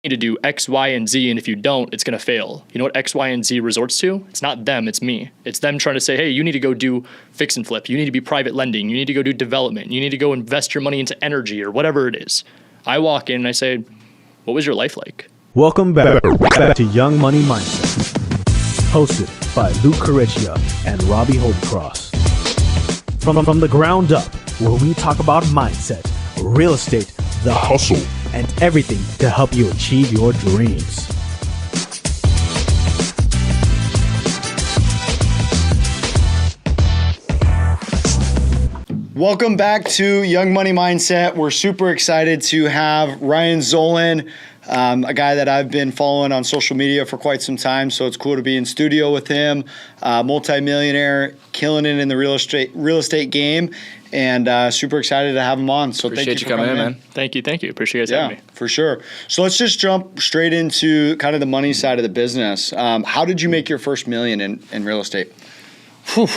need to do X, Y, and Z, and if you don't, it's going to fail. You know what X, Y, and Z resorts to? It's not them, it's me. It's them trying to say, hey, you need to go do fix and flip. You need to be private lending. You need to go do development. You need to go invest your money into energy or whatever it is. I walk in and I say, what was your life like? Welcome back to Young Money Mindset, hosted by Careccia and Robbie Holycross. From the ground up, where we talk about mindset, real estate, the hustle, and everything to help you achieve your dreams. Welcome back to Young Money Mindset. We're super excited to have Ryan Zolin, a guy that I've been following on social media for quite some time, so it's cool to be in studio with him. Multi-millionaire, killing it in the real estate game, and super excited to have him on. So Appreciate thank you for coming coming in, man. Thank you. Appreciate you guys having me. For sure. So let's just jump straight into kind of the money side of the business. How did you make your first million in real estate? Whew.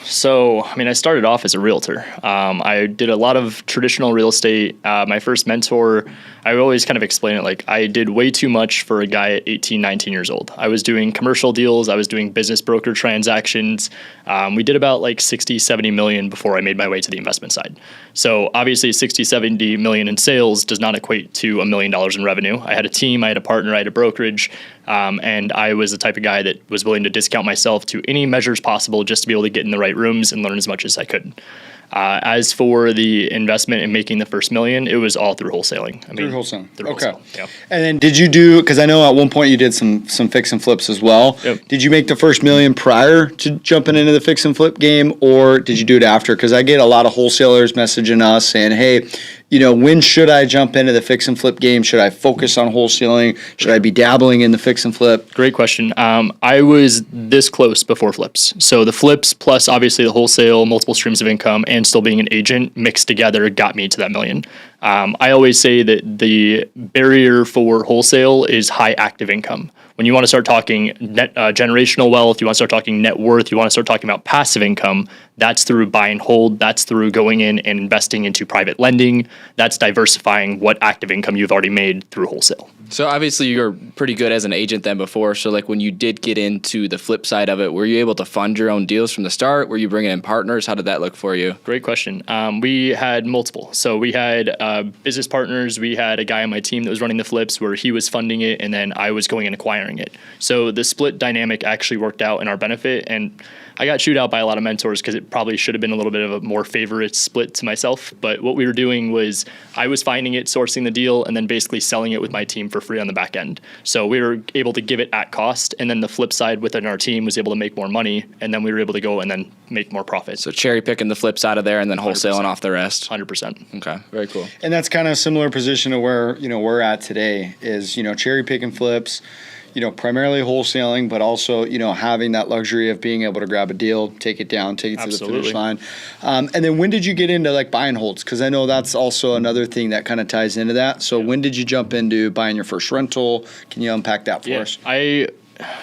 So, I started off as a realtor. I did a lot of traditional real estate. My first mentor, I always kind of explain it like I did way too much for a guy at 18, 19 years old. I was doing commercial deals. I was doing business broker transactions. We did about like 60, 70 million before I made my way to the investment side. So obviously 60, 70 million in sales does not equate to $1 million in revenue. I had a team, I had a partner, I had a brokerage, and I was the type of guy that was willing to discount myself to any measures possible just to be able to get in the right rooms and learn as much as I could. As for the investment in making the first million, it was all through wholesaling. Through wholesaling. Through okay. Wholesale, yeah. And then did you do, because I know at one point you did some fix and flips as well. Yep. Did you make the first million prior to jumping into the fix and flip game, or did you do it after? Because I get a lot of wholesalers messaging us saying, hey, when should I jump into the fix and flip game? Should I focus on wholesaling? Should I be dabbling in the fix and flip? Great question. I was this close before flips. So the flips plus obviously the wholesale, multiple streams of income, and still being an agent mixed together got me to that million. I always say that the barrier for wholesale is high active income. When you want to start talking generational wealth, you want to start talking net worth, you want to start talking about passive income, that's through buy and hold. That's through going in and investing into private lending. That's diversifying what active income you've already made through wholesale. So obviously you're pretty good as an agent then before. So like when you did get into the flip side of it, were you able to fund your own deals from the start? Were you bringing in partners? How did that look for you? Great question. We had multiple. So we had business partners. We had a guy on my team that was running the flips where he was funding it and then I was going and acquiring it. So the split dynamic actually worked out in our benefit, and I got chewed out by a lot of mentors because it probably should have been a little bit of a more favorite split to myself. But what we were doing was I was finding it, sourcing the deal, and then basically selling it with my team for free on the back end. So we were able to give it at cost, and then the flip side within our team was able to make more money, and then we were able to go and then make more profit. So cherry picking the flips out of there and then wholesaling 100%. Off the rest. 100%. Okay, very cool. And that's kind of a similar position to where, we're at today is, cherry picking flips, primarily wholesaling, but also, having that luxury of being able to grab a deal, take it down, take it to the finish line. And then when did you get into like buy and holds? Because I know that's also another thing that kind of ties into that. So when did you jump into buying your first rental? Can you unpack that for us?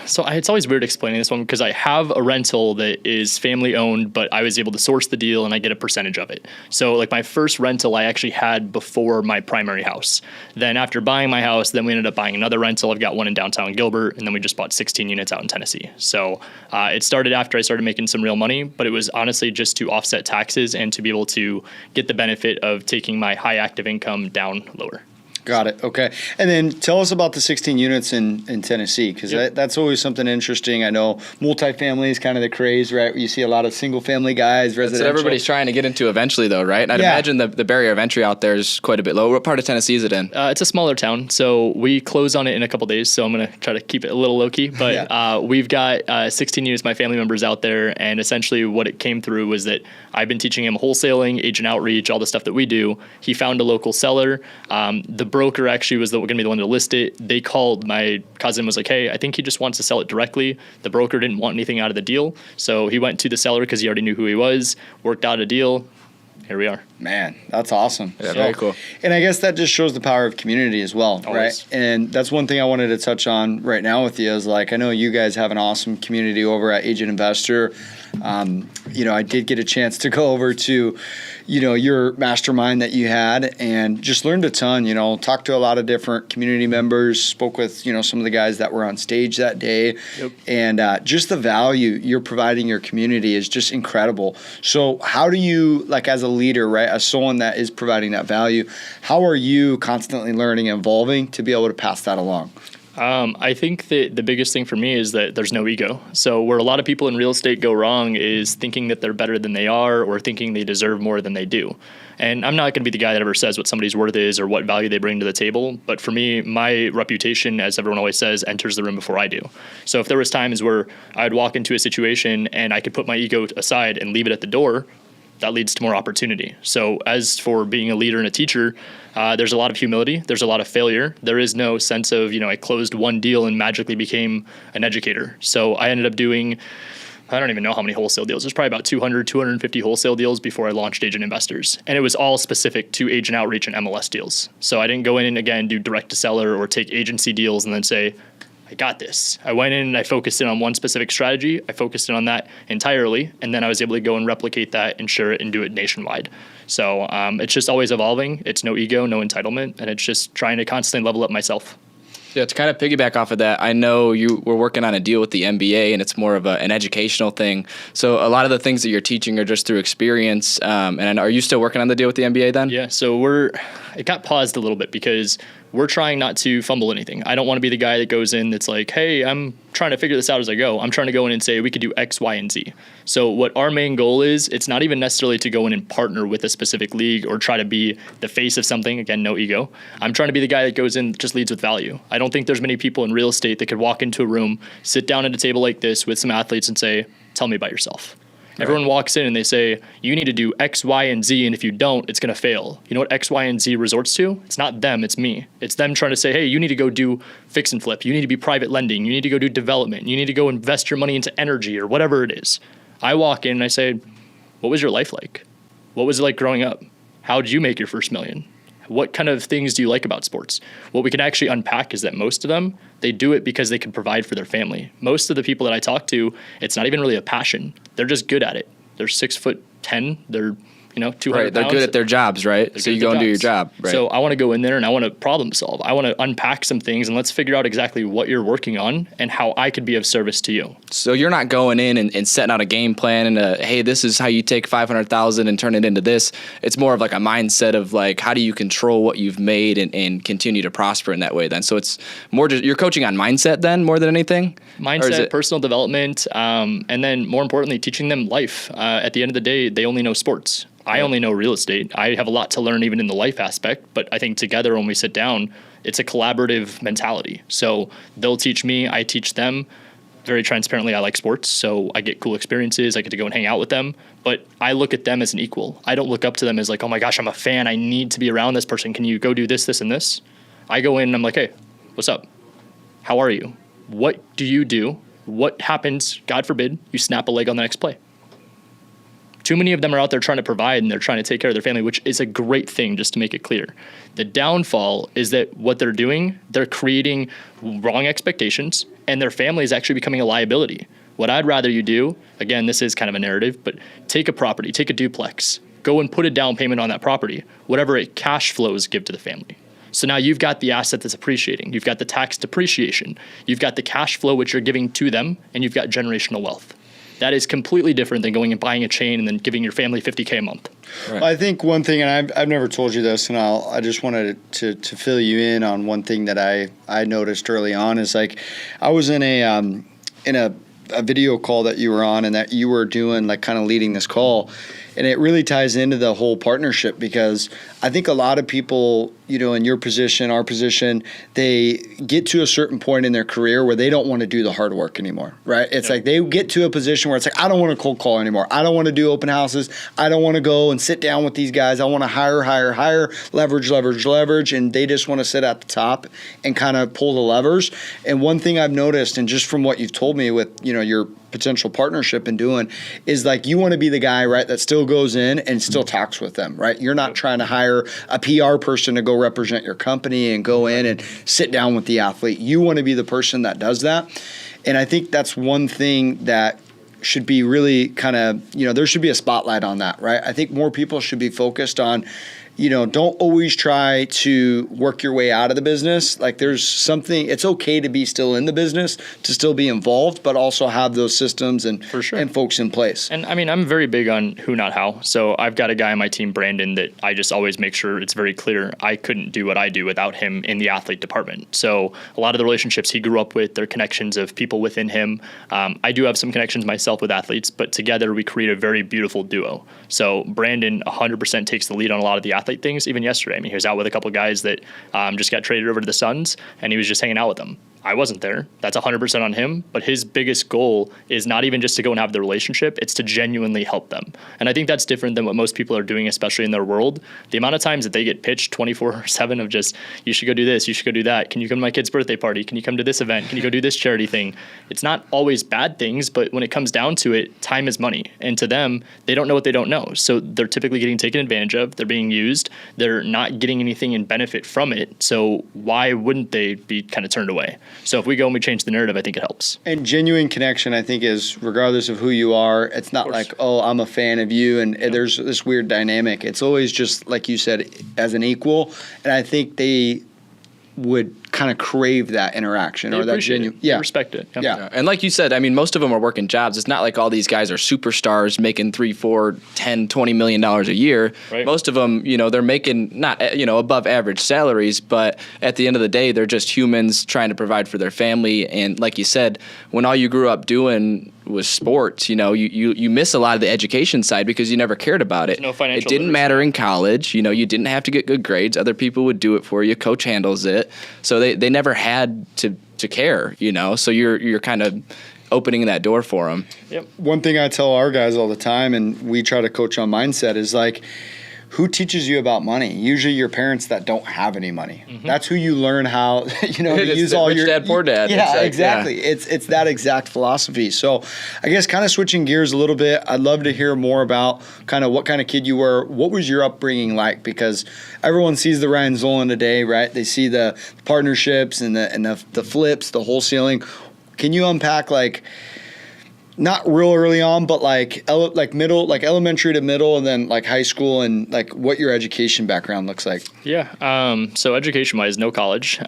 It's always weird explaining this one because I have a rental that is family owned, but I was able to source the deal and I get a percentage of it. So like my first rental I actually had before my primary house. Then after buying my house, then we ended up buying another rental. I've got one in downtown Gilbert, and then we just bought 16 units out in Tennessee. So it started after I started making some real money, but it was honestly just to offset taxes and to be able to get the benefit of taking my high active income down lower. Got it. Okay. And then tell us about the 16 units in Tennessee, because that's always something interesting. I know multifamily is kind of the craze, right? You see a lot of single family guys, residential. That's what everybody's trying to get into eventually, though, right? I'd imagine the barrier of entry out there is quite a bit low. What part of Tennessee is it in? It's a smaller town, so we close on it in a couple days, so I'm going to try to keep it a little low-key. But we've got 16 units, my family members out there, and essentially what it came through was that I've been teaching him wholesaling, agent outreach, all the stuff that we do. He found a local seller. The broker actually was going to be the one to list it. They called my cousin, was like, hey, I think he just wants to sell it directly. The broker didn't want anything out of the deal. So he went to the seller because he already knew who he was, worked out a deal, here we are. Man, that's awesome. Yeah, very cool. And I guess that just shows the power of community as well, Always. right? And that's one thing I wanted to touch on right now with you is like, I know you guys have an awesome community over at Agent Investor. I did get a chance to go over to, your mastermind that you had and just learned a ton, talked to a lot of different community members, spoke with, some of the guys that were on stage that day. Yep. And just the value you're providing your community is just incredible. So how do you, like as a leader, right, as someone that is providing that value, how are you constantly learning and evolving to be able to pass that along? I think that the biggest thing for me is that there's no ego. So where a lot of people in real estate go wrong is thinking that they're better than they are or thinking they deserve more than they do. And I'm not going to be the guy that ever says what somebody's worth is or what value they bring to the table. But for me, my reputation, as everyone always says, enters the room before I do. So if there was times where I'd walk into a situation and I could put my ego aside and leave it at the door, that leads to more opportunity. So as for being a leader and a teacher, there's a lot of humility. There's a lot of failure. There is no sense of, I closed one deal and magically became an educator. So I ended up doing, I don't even know how many wholesale deals. There's probably about 200, 250 wholesale deals before I launched Agent Investors. And it was all specific to agent outreach and MLS deals. So I didn't go in and, again, do direct to seller or take agency deals and then say, I got this. I went in and I focused in on one specific strategy. I focused in on that entirely. And then I was able to go and replicate that and share it and do it nationwide. So it's just always evolving. It's no ego, no entitlement. And it's just trying to constantly level up myself. Yeah, to kind of piggyback off of that, I know you were working on a deal with the MBA, and it's more of an educational thing. So a lot of the things that you're teaching are just through experience. And are you still working on the deal with the MBA then? Yeah, so it got paused a little bit because we're trying not to fumble anything. I don't want to be the guy that goes in that's like, hey, I'm trying to figure this out as I go. I'm trying to go in and say we could do X, Y, and Z. So what our main goal is, it's not even necessarily to go in and partner with a specific league or try to be the face of something. Again, no ego. I'm trying to be the guy that goes in, just leads with value. I don't think there's many people in real estate that could walk into a room, sit down at a table like this with some athletes and say, tell me about yourself. Everyone walks in and they say, you need to do X, Y, and Z, and if you don't, it's going to fail. You know what X, Y, and Z resorts to? It's not them, it's me. It's them trying to say, hey, you need to go do fix and flip. You need to be private lending. You need to go do development. You need to go invest your money into energy or whatever it is. I walk in and I say, what was your life like? What was it like growing up? How did you make your first million? What kind of things do you like about sports? What we can actually unpack is that most of them, they do it because they can provide for their family. Most of the people that I talk to, it's not even really a passion. They're just good at it. They're 6'10". They're 200 Right, they're pounds. good at their jobs, right? They're So good you at go their and do your jobs. job, right? So I want to go in there and I want to problem solve. I want to unpack some things and let's figure out exactly what you're working on and how I could be of service to you. So you're not going in and setting out a game plan and hey, this is how you take 500,000 and turn it into this. It's more of like a mindset of like, how do you control what you've made and continue to prosper in that way then? So it's more just, you're coaching on mindset then more than anything? Mindset, personal development, and then more importantly, teaching them life. At the end of the day, they only know sports. I only know real estate. I have a lot to learn even in the life aspect, but I think together when we sit down, it's a collaborative mentality. So they'll teach me, I teach them. Very transparently, I like sports, so I get cool experiences. I get to go and hang out with them, but I look at them as an equal. I don't look up to them as like, oh my gosh, I'm a fan. I need to be around this person. Can you go do this, this, and this? I go in and I'm like, hey, what's up? How are you? What do you do? What happens, God forbid, you snap a leg on the next play? Too many of them are out there trying to provide and they're trying to take care of their family, which is a great thing, just to make it clear. The downfall is that what they're doing, they're creating wrong expectations and their family is actually becoming a liability. What I'd rather you do, again, this is kind of a narrative, but take a property, take a duplex, go and put a down payment on that property, whatever it cash flows give to the family. So now you've got the asset that's appreciating. You've got the tax depreciation. You've got the cash flow, which you're giving to them, and you've got generational wealth. That is completely different than going and buying a chain and then giving your family $50K a month. Right. I think one thing, and I've never told you this, and I just wanted to fill you in on one thing that I noticed early on is like I was in a video call that you were on and that you were doing like kind of leading this call. And it really ties into the whole partnership because I think a lot of people, in your position, our position, they get to a certain point in their career where they don't want to do the hard work anymore, right? It's like they get to a position where it's like, I don't want to cold call anymore. I don't want to do open houses. I don't want to go and sit down with these guys. I want to hire, leverage, and they just want to sit at the top and kind of pull the levers. And one thing I've noticed, and just from what you've told me with, your potential partnership and doing is like you want to be the guy, right, that still goes in and still talks with them, right? You're not trying to hire a PR person to go represent your company and go in and sit down with the athlete. You want to be the person that does that. And I think that's one thing that should be really kind of, there should be a spotlight on that, right? I think more people should be focused on, don't always try to work your way out of the business. Like there's something, it's okay to be still in the business, to still be involved, but also have those systems and folks in place. And I mean, I'm very big on who, not how. So I've got a guy on my team, Brandon, that I just always make sure it's very clear. I couldn't do what I do without him in the athlete department. So a lot of the relationships he grew up with, their connections of people within him. I do have some connections myself with athletes, but together we create a very beautiful duo. So Brandon 100% takes the lead on a lot of the athlete things. Even yesterday, I mean, he was out with a couple of guys that just got traded over to the Suns, and he was just hanging out with them. I wasn't there. That's 100% on him. But his biggest goal is not even just to go and have the relationship. It's to genuinely help them. And I think that's different than what most people are doing, especially in their world. The amount of times that they get pitched 24/7 of just, you should go do this, you should go do that. Can you come to my kid's birthday party? Can you come to this event? Can you go do this charity thing? It's not always bad things, but when it comes down to it, time is money. And to them, they don't know what they don't know. So they're typically getting taken advantage of. They're being used. They're not getting anything in benefit from it. So why wouldn't they be kind of turned away? So if we go and we change the narrative, I think it helps. And genuine connection, I think, is regardless of who you are, it's not like, oh, I'm a fan of you, and there's this weird dynamic. It's always just, like you said, as an equal. And I think they would kind of crave that interaction or that genuine. Yeah, respect it. Yeah. And like you said, I mean, most of them are working jobs. It's not like all these guys are superstars making $3, $4, $10, $20 million a year. Right. Most of them, they're making not, above average salaries, but at the end of the day, they're just humans trying to provide for their family. And like you said, when all you grew up doing was sports, you miss a lot of the education side because you never cared about it. No financial It didn't literacy. matter in college. You didn't have to get good grades. Other people would do it for you. Coach handles it. So they never had to care, so you're kind of opening that door for them. Yep. One thing I tell our guys all the time, and we try to coach on mindset, is like, who teaches you about money? Usually your parents that don't have any money. Mm-hmm. That's who you learn how, to use all your dad, poor dad. Yeah, exactly. Yeah. It's that exact philosophy. So I guess kind of switching gears a little bit, I'd love to hear more about kind of what kind of kid you were. What was your upbringing like? Because everyone sees the Ryan Zolin today, right? They see the partnerships and the flips, the wholesaling. Can you unpack not real early on, but middle, like elementary to middle, and then like high school, and like what your education background looks like? Yeah. So education-wise, no college.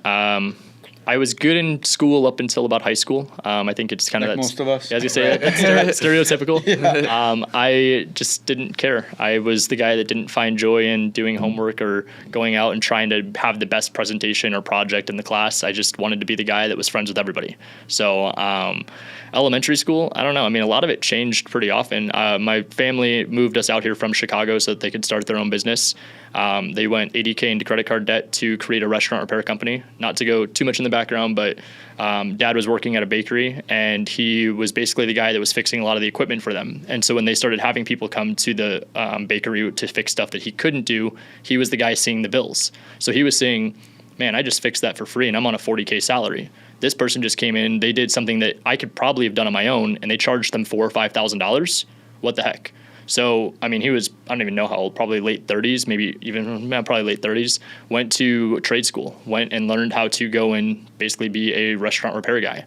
I was good in school up until about high school. I think it's kind of like most of us. Yeah, I was gonna say that's stereotypical. Yeah. I just didn't care. I was the guy that didn't find joy in doing homework or going out and trying to have the best presentation or project in the class. I just wanted to be the guy that was friends with everybody. So elementary school, I don't know. I mean, a lot of it changed pretty often. My family moved us out here from Chicago so that they could start their own business. They went $80K into credit card debt to create a restaurant repair company. Not to go too much in the background, but Dad was working at a bakery, and he was basically the guy that was fixing a lot of the equipment for them. And so when they started having people come to the bakery to fix stuff that he couldn't do, he was the guy seeing the bills. So he was saying, man, I just fixed that for free, and I'm on a $40K salary. This person just came in, they did something that I could probably have done on my own, and they charged them $4,000 or $5,000. What the heck? So, I mean, he was, I don't even know how old, probably late 30s, maybe even probably late 30s, went to trade school, went and learned how to go and basically be a restaurant repair guy.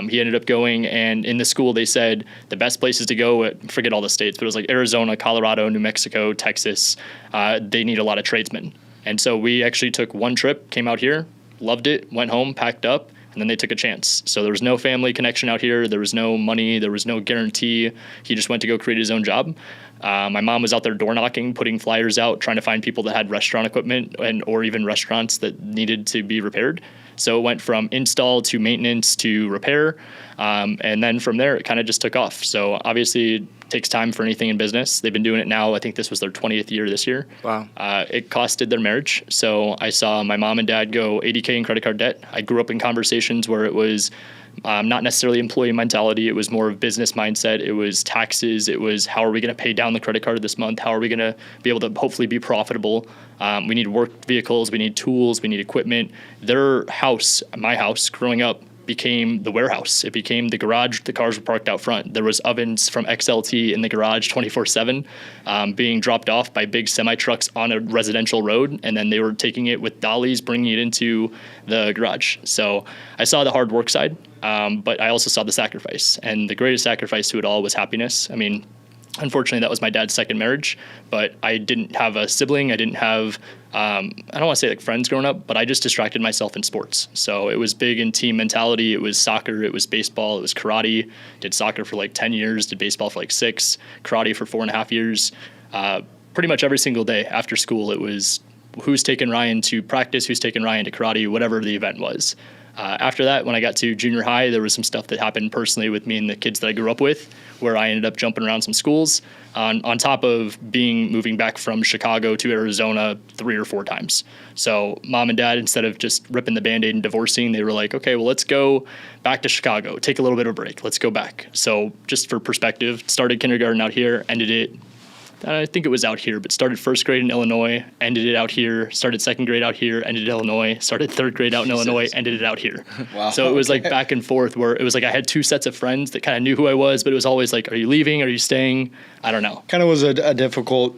He ended up going, and in the school they said the best places to go, forget all the states, but it was like Arizona, Colorado, New Mexico, Texas. They need a lot of tradesmen. And so we actually took one trip, came out here, loved it, went home, packed up, and then they took a chance. So there was no family connection out here. There was no money. There was no guarantee. He just went to go create his own job. My mom was out there door knocking, putting flyers out, trying to find people that had restaurant equipment or even restaurants that needed to be repaired. So it went from install to maintenance to repair. And then from there, it kind of just took off. So obviously it takes time for anything in business. They've been doing it now. I think this was their 20th year this year. Wow. It costed their marriage. So I saw my mom and dad go $80K in credit card debt. I grew up in conversations where it was not necessarily employee mentality. It was more of business mindset. It was taxes. It was how are we going to pay down the credit card this month? How are we going to be able to hopefully be profitable? We need work vehicles. We need tools. We need equipment. Their house, my house, growing up, became the warehouse. It became the garage. The cars were parked out front. There was ovens from XLT in the garage 24/7 being dropped off by big semi-trucks on a residential road, and then they were taking it with dollies, bringing it into the garage. So I saw the hard work side, but I also saw the sacrifice. And the greatest sacrifice to it all was happiness. I mean, unfortunately, that was my dad's second marriage, but I didn't have a sibling. I didn't have, I don't want to say like friends growing up, but I just distracted myself in sports. So it was big in team mentality. It was soccer. It was baseball. It was karate. Did soccer for like 10 years, did baseball for like 6, karate for 4.5 years. Pretty much every single day after school, it was who's taking Ryan to practice, who's taking Ryan to karate, whatever the event was. After that, when I got to junior high, there was some stuff that happened personally with me and the kids that I grew up with, where I ended up jumping around some schools on top of moving back from Chicago to Arizona 3 or 4 times. So mom and dad, instead of just ripping the Band-Aid and divorcing, they were like, okay, well, let's go back to Chicago, take a little bit of a break. Let's go back. So just for perspective, started kindergarten out here, ended it, I think it was out here, but started first grade in Illinois, ended it out here, started second grade out here, ended in Illinois, started third grade out in Illinois, ended it out here. Wow. So it was like back and forth, where it was like I had 2 sets of friends that kind of knew who I was, but it was always like, are you leaving? Are you staying? I don't know. Kind of was a difficult,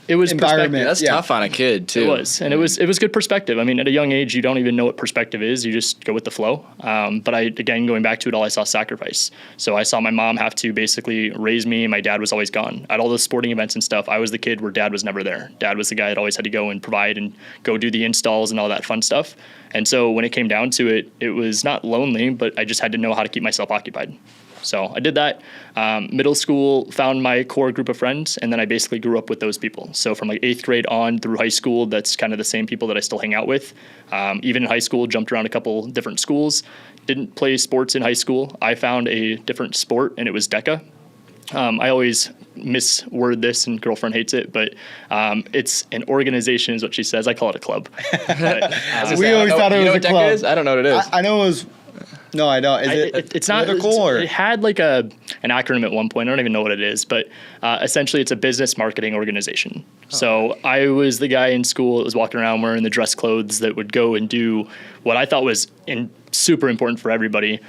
It was environment. That's tough on a kid too. It was, and it was good perspective. I mean, at a young age, you don't even know what perspective is. You just go with the flow. But again, going back to it all, I saw sacrifice. So I saw my mom have to basically raise me. My dad was always gone at all those sporting events and stuff. I was the kid where dad was never there. Dad was the guy that always had to go and provide and go do the installs and all that fun stuff. And so when it came down to it, it was not lonely, but I just had to know how to keep myself occupied. So I did that. Middle school, found my core group of friends, and then I basically grew up with those people. So from like 8th grade on through high school, that's kind of the same people that I still hang out with. Even in high school, jumped around a couple different schools. Didn't play sports in high school. I found a different sport, and it was DECA. I always misword this, and girlfriend hates it, but it's an organization is what she says. I call it a club. But, we always thought it was a club. Is? I don't know what it is. I know it was. No, I don't. It's not political, or it had like an acronym at one point. I don't even know what it is, but essentially it's a business marketing organization. So I was the guy in school that was walking around wearing the dress clothes that would go and do what I thought was super important for everybody.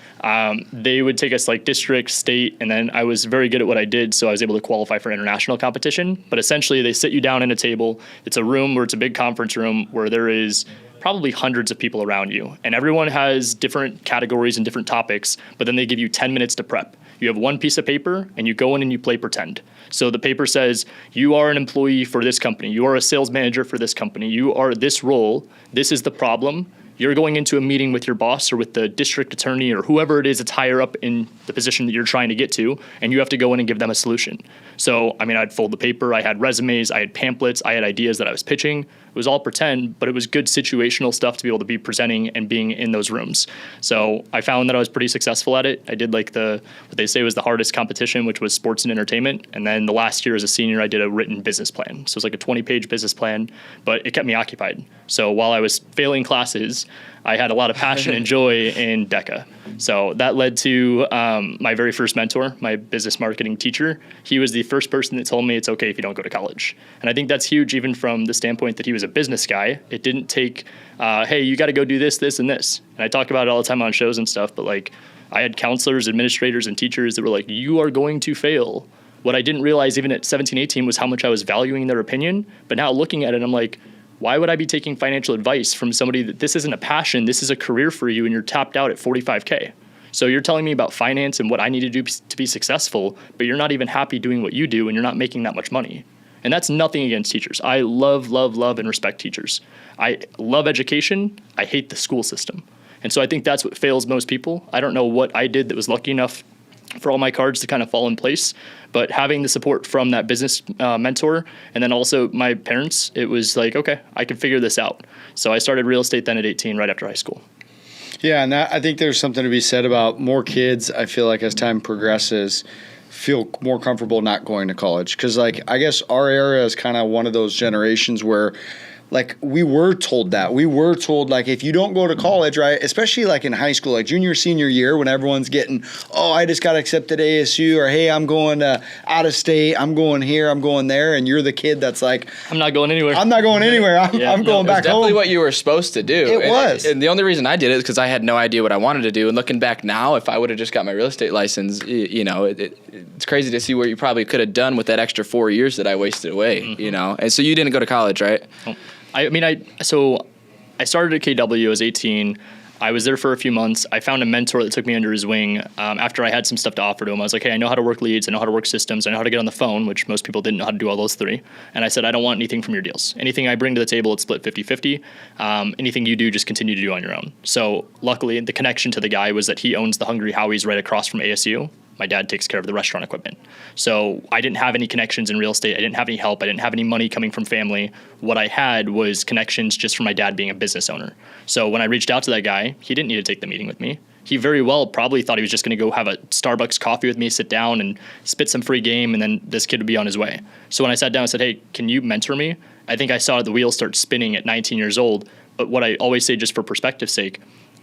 They would take us like district, state, and then I was very good at what I did, so I was able to qualify for international competition. But essentially they sit you down in a table. It's a room where it's a big conference room where there is probably hundreds of people around you, and everyone has different categories and different topics, but then they give you 10 minutes to prep. You have one piece of paper and you go in and you play pretend. So the paper says, you are an employee for this company. You are a sales manager for this company. You are this role. This is the problem. You're going into a meeting with your boss or with the district attorney or whoever it is that's higher up in the position that you're trying to get to, and you have to go in and give them a solution. So, I mean, I'd fold the paper, I had resumes, I had pamphlets, I had ideas that I was pitching. It was all pretend, but it was good situational stuff to be able to be presenting and being in those rooms. So I found that I was pretty successful at it. I did like what they say was the hardest competition, which was sports and entertainment. And then the last year as a senior, I did a written business plan. So it was like a 20-page business plan, but it kept me occupied. So while I was failing classes, I had a lot of passion and joy in DECA. So that led to my very first mentor, my business marketing teacher. He was the first person that told me it's okay if you don't go to college. And I think that's huge, even from the standpoint that he was a business guy. It didn't take, hey, you got to go do this, this, and this. And I talk about it all the time on shows and stuff, but like I had counselors, administrators, and teachers that were like, you are going to fail. What I didn't realize even at 17, 18 was how much I was valuing their opinion. But now looking at it, I'm like, why would I be taking financial advice from somebody that this isn't a passion, this is a career for you, and you're tapped out at $45K? So you're telling me about finance and what I need to do to be successful, but you're not even happy doing what you do and you're not making that much money. And that's nothing against teachers. I love, love, love, and respect teachers. I love education. I hate the school system. And so I think that's what fails most people. I don't know what I did that was lucky enough for all my cards to kind of fall in place, but having the support from that business mentor and then also my parents, it was like, okay, I can figure this out. So I started real estate then at 18, right after high school. Yeah, and I think there's something to be said about more kids, I feel like as time progresses, feel more comfortable not going to college. Because, like, I guess our era is kind of one of those generations where, like we were told that. We were told like if you don't go to college, right, especially like in high school, like junior, senior year when everyone's getting, oh, I just got accepted to ASU, or hey, I'm going out of state, I'm going here, I'm going there, and you're the kid that's like, I'm not going anywhere. I'm not going anywhere. I'm going back home. Definitely what you were supposed to do. It was. And the only reason I did it is because I had no idea what I wanted to do. And looking back now, if I would have just got my real estate license, you know, it's crazy to see what you probably could have done with that extra 4 years that I wasted away, you know. And so you didn't go to college, right? So I started at KW. I was 18. I was there for a few months. I found a mentor that took me under his wing. After I had some stuff to offer to him, I was like, hey, I know how to work leads. I know how to work systems. I know how to get on the phone, which most people didn't know how to do all those three. And I said, I don't want anything from your deals. Anything I bring to the table, it's split 50-50. Anything you do, just continue to do on your own. So luckily, the connection to the guy was that he owns the Hungry Howie's right across from ASU. My dad takes care of the restaurant equipment. So I didn't have any connections in real estate. I didn't have any help. I didn't have any money coming from family. What I had was connections just from my dad being a business owner. So when I reached out to that guy, he didn't need to take the meeting with me. He very well probably thought he was just going to go have a Starbucks coffee with me, sit down and spit some free game, and then this kid would be on his way. So when I sat down and said, hey, can you mentor me? I think I saw the wheels start spinning at 19 years old. But what I always say, just for perspective's sake,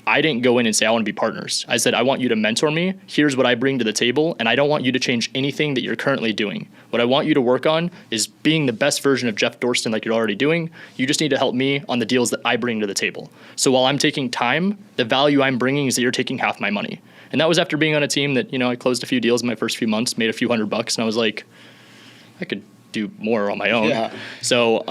I didn't go in and say, I want to be partners. I said, I want you to mentor me. Here's what I bring to the table. And I don't want you to change anything that you're currently doing. What I want you to work on is being the best version of Jeff Dorston like you're already doing. You just need to help me on the deals that I bring to the table. So while I'm taking time, the value I'm bringing is that you're taking half my money. And that was after being on a team that, you know, I closed a few deals in my first few months, made a few $100, and I was like, I could do more on my own. Yeah. So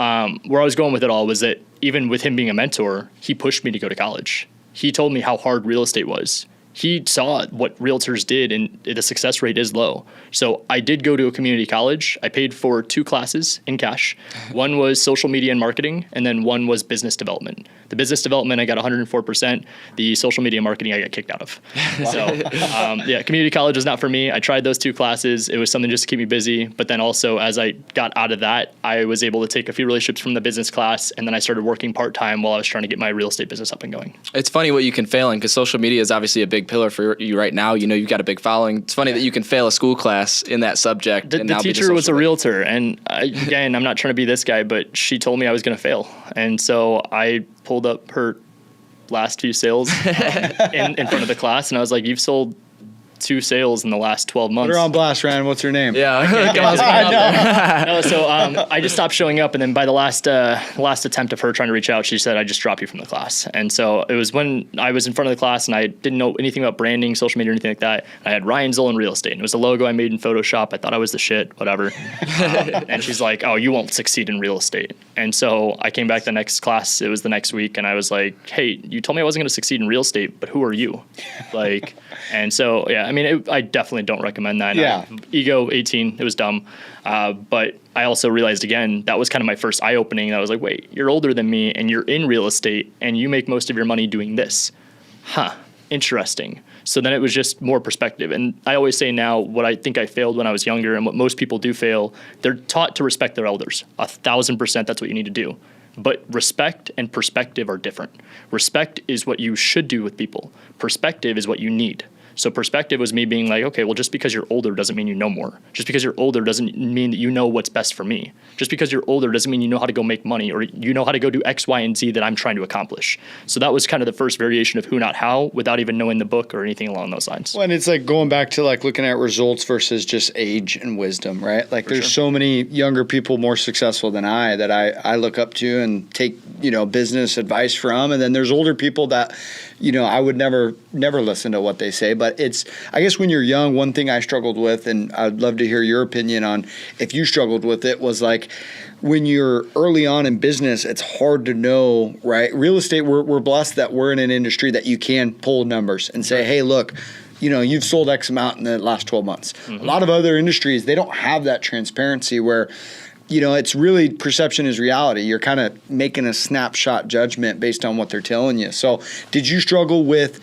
where I was going with it all was that even with him being a mentor, he pushed me to go to college. He told me how hard real estate was. He saw what realtors did, and the success rate is low. So I did go to a community college. I paid for 2 classes in cash. One was social media and marketing, and then one was business development. The business development, I got 104%. The social media marketing, I got kicked out of. So community college was not for me. I tried those 2 classes. It was something just to keep me busy. But then also, as I got out of that, I was able to take a few relationships from the business class, and then I started working part-time while I was trying to get my real estate business up and going. It's funny what you can fail in, because social media is obviously a big pillar for you right now. You know, you've got a big following. It's funny that you can fail a school class in that subject. The teacher was a realtor, and again, I'm not trying to be this guy, but she told me I was going to fail. And so I pulled up her last few sales in front of the class, and I was like, you've sold 2 sales in the last 12 months. Put her on blast, Ryan. What's her name? Yeah. I just stopped showing up, and then by the last attempt of her trying to reach out, she said, I just dropped you from the class. And so it was when I was in front of the class, and I didn't know anything about branding, social media, or anything like that. I had Ryan Zolin Real Estate, and it was a logo I made in Photoshop. I thought I was the shit, whatever. And she's like, oh, you won't succeed in real estate. And so I came back the next class. It was the next week, and I was like, hey, you told me I wasn't going to succeed in real estate, but who are you? Like, and so, yeah, I mean, I definitely don't recommend that. Yeah. Ego 18, it was dumb. But I also realized, again, that was kind of my first eye-opening. I was like, wait, you're older than me, and you're in real estate, and you make most of your money doing this. Huh, interesting. So then it was just more perspective. And I always say now, what I think I failed when I was younger, and what most people do fail, they're taught to respect their elders. 1,000%, that's what you need to do. But respect and perspective are different. Respect is what you should do with people. Perspective is what you need. So perspective was me being like, okay, well, just because you're older doesn't mean you know more. Just because you're older doesn't mean that you know what's best for me. Just because you're older doesn't mean you know how to go make money, or you know how to go do X, Y, and Z that I'm trying to accomplish. So that was kind of the first variation of who, not how, without even knowing the book or anything along those lines. Well, and it's like going back to like looking at results versus just age and wisdom, right? Like there's so many younger people more successful than I that I look up to and take, you know, business advice from. And then there's older people that, you know, I would never listen to what they say. But it's, I guess when you're young, one thing I struggled with, and I'd love to hear your opinion on if you struggled with it, was like when you're early on in business, it's hard to know, right? Real estate, we're blessed that we're in an industry that you can pull numbers and say, hey, look, you know, you've sold X amount in the last 12 months. Mm-hmm. A lot of other industries, they don't have that transparency where, you know, it's really perception is reality. You're kind of making a snapshot judgment based on what they're telling you. So did you struggle with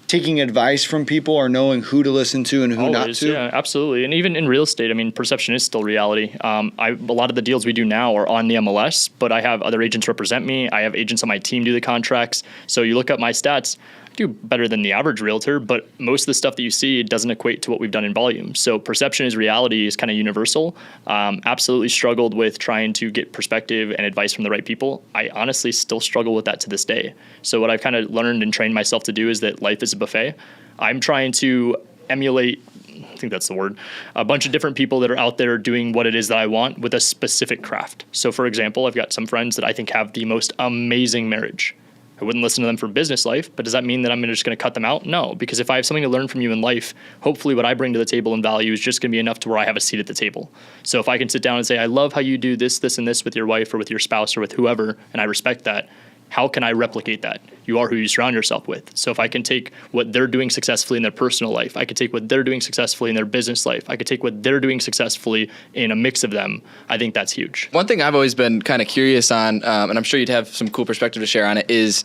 taking advice from people or knowing who to listen to and who not to? Yeah, absolutely. And even in real estate, I mean, perception is still reality. A lot of the deals we do now are on the MLS, but I have other agents represent me. I have agents on my team do the contracts. So you look up my stats, I do better than the average realtor, but most of the stuff that you see doesn't equate to what we've done in volume. So perception is reality is kind of universal. Absolutely struggled with trying to get perspective and advice from the right people. I honestly still struggle with that to this day. So what I've kind of learned and trained myself to do is that life is a buffet. I'm trying to emulate, I think that's the word, a bunch of different people that are out there doing what it is that I want with a specific craft. So for example, I've got some friends that I think have the most amazing marriage. I wouldn't listen to them for business life, but does that mean that I'm just going to cut them out? No, because if I have something to learn from you in life, hopefully what I bring to the table in value is just going to be enough to where I have a seat at the table. So if I can sit down and say, I love how you do this, this, and this with your wife or with your spouse or with whoever, and I respect that, how can I replicate that? You are who you surround yourself with. So if I can take what they're doing successfully in their personal life, I could take what they're doing successfully in their business life, I could take what they're doing successfully in a mix of them, I think that's huge. One thing I've always been kind of curious on, and I'm sure you'd have some cool perspective to share on it, is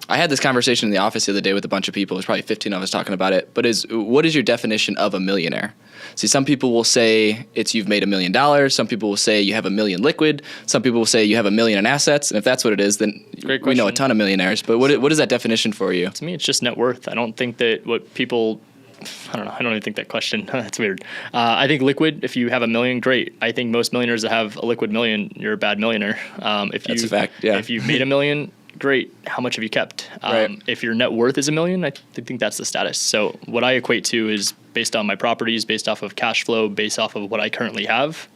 I had this conversation in the office the other day with a bunch of people. There's probably 15 of us talking about it. But what is your definition of a millionaire? See, some people will say it's you've made $1 million. Some people will say you have $1 million liquid. Some people will say you have $1 million in assets. And if that's what it is, then we know a ton of millionaires. But what is that definition for you? To me, it's just net worth. I don't think that what people... I don't know. I don't even think that question. That's weird. I think liquid, if you have $1 million, great. I think most millionaires that have a liquid million, you're a bad millionaire. That's a fact, yeah. If you've made $1 million, great. How much have you kept? Right. If your net worth is $1 million, I think that's the status. So what I equate to is based on my properties, based off of cash flow, based off of what I currently have.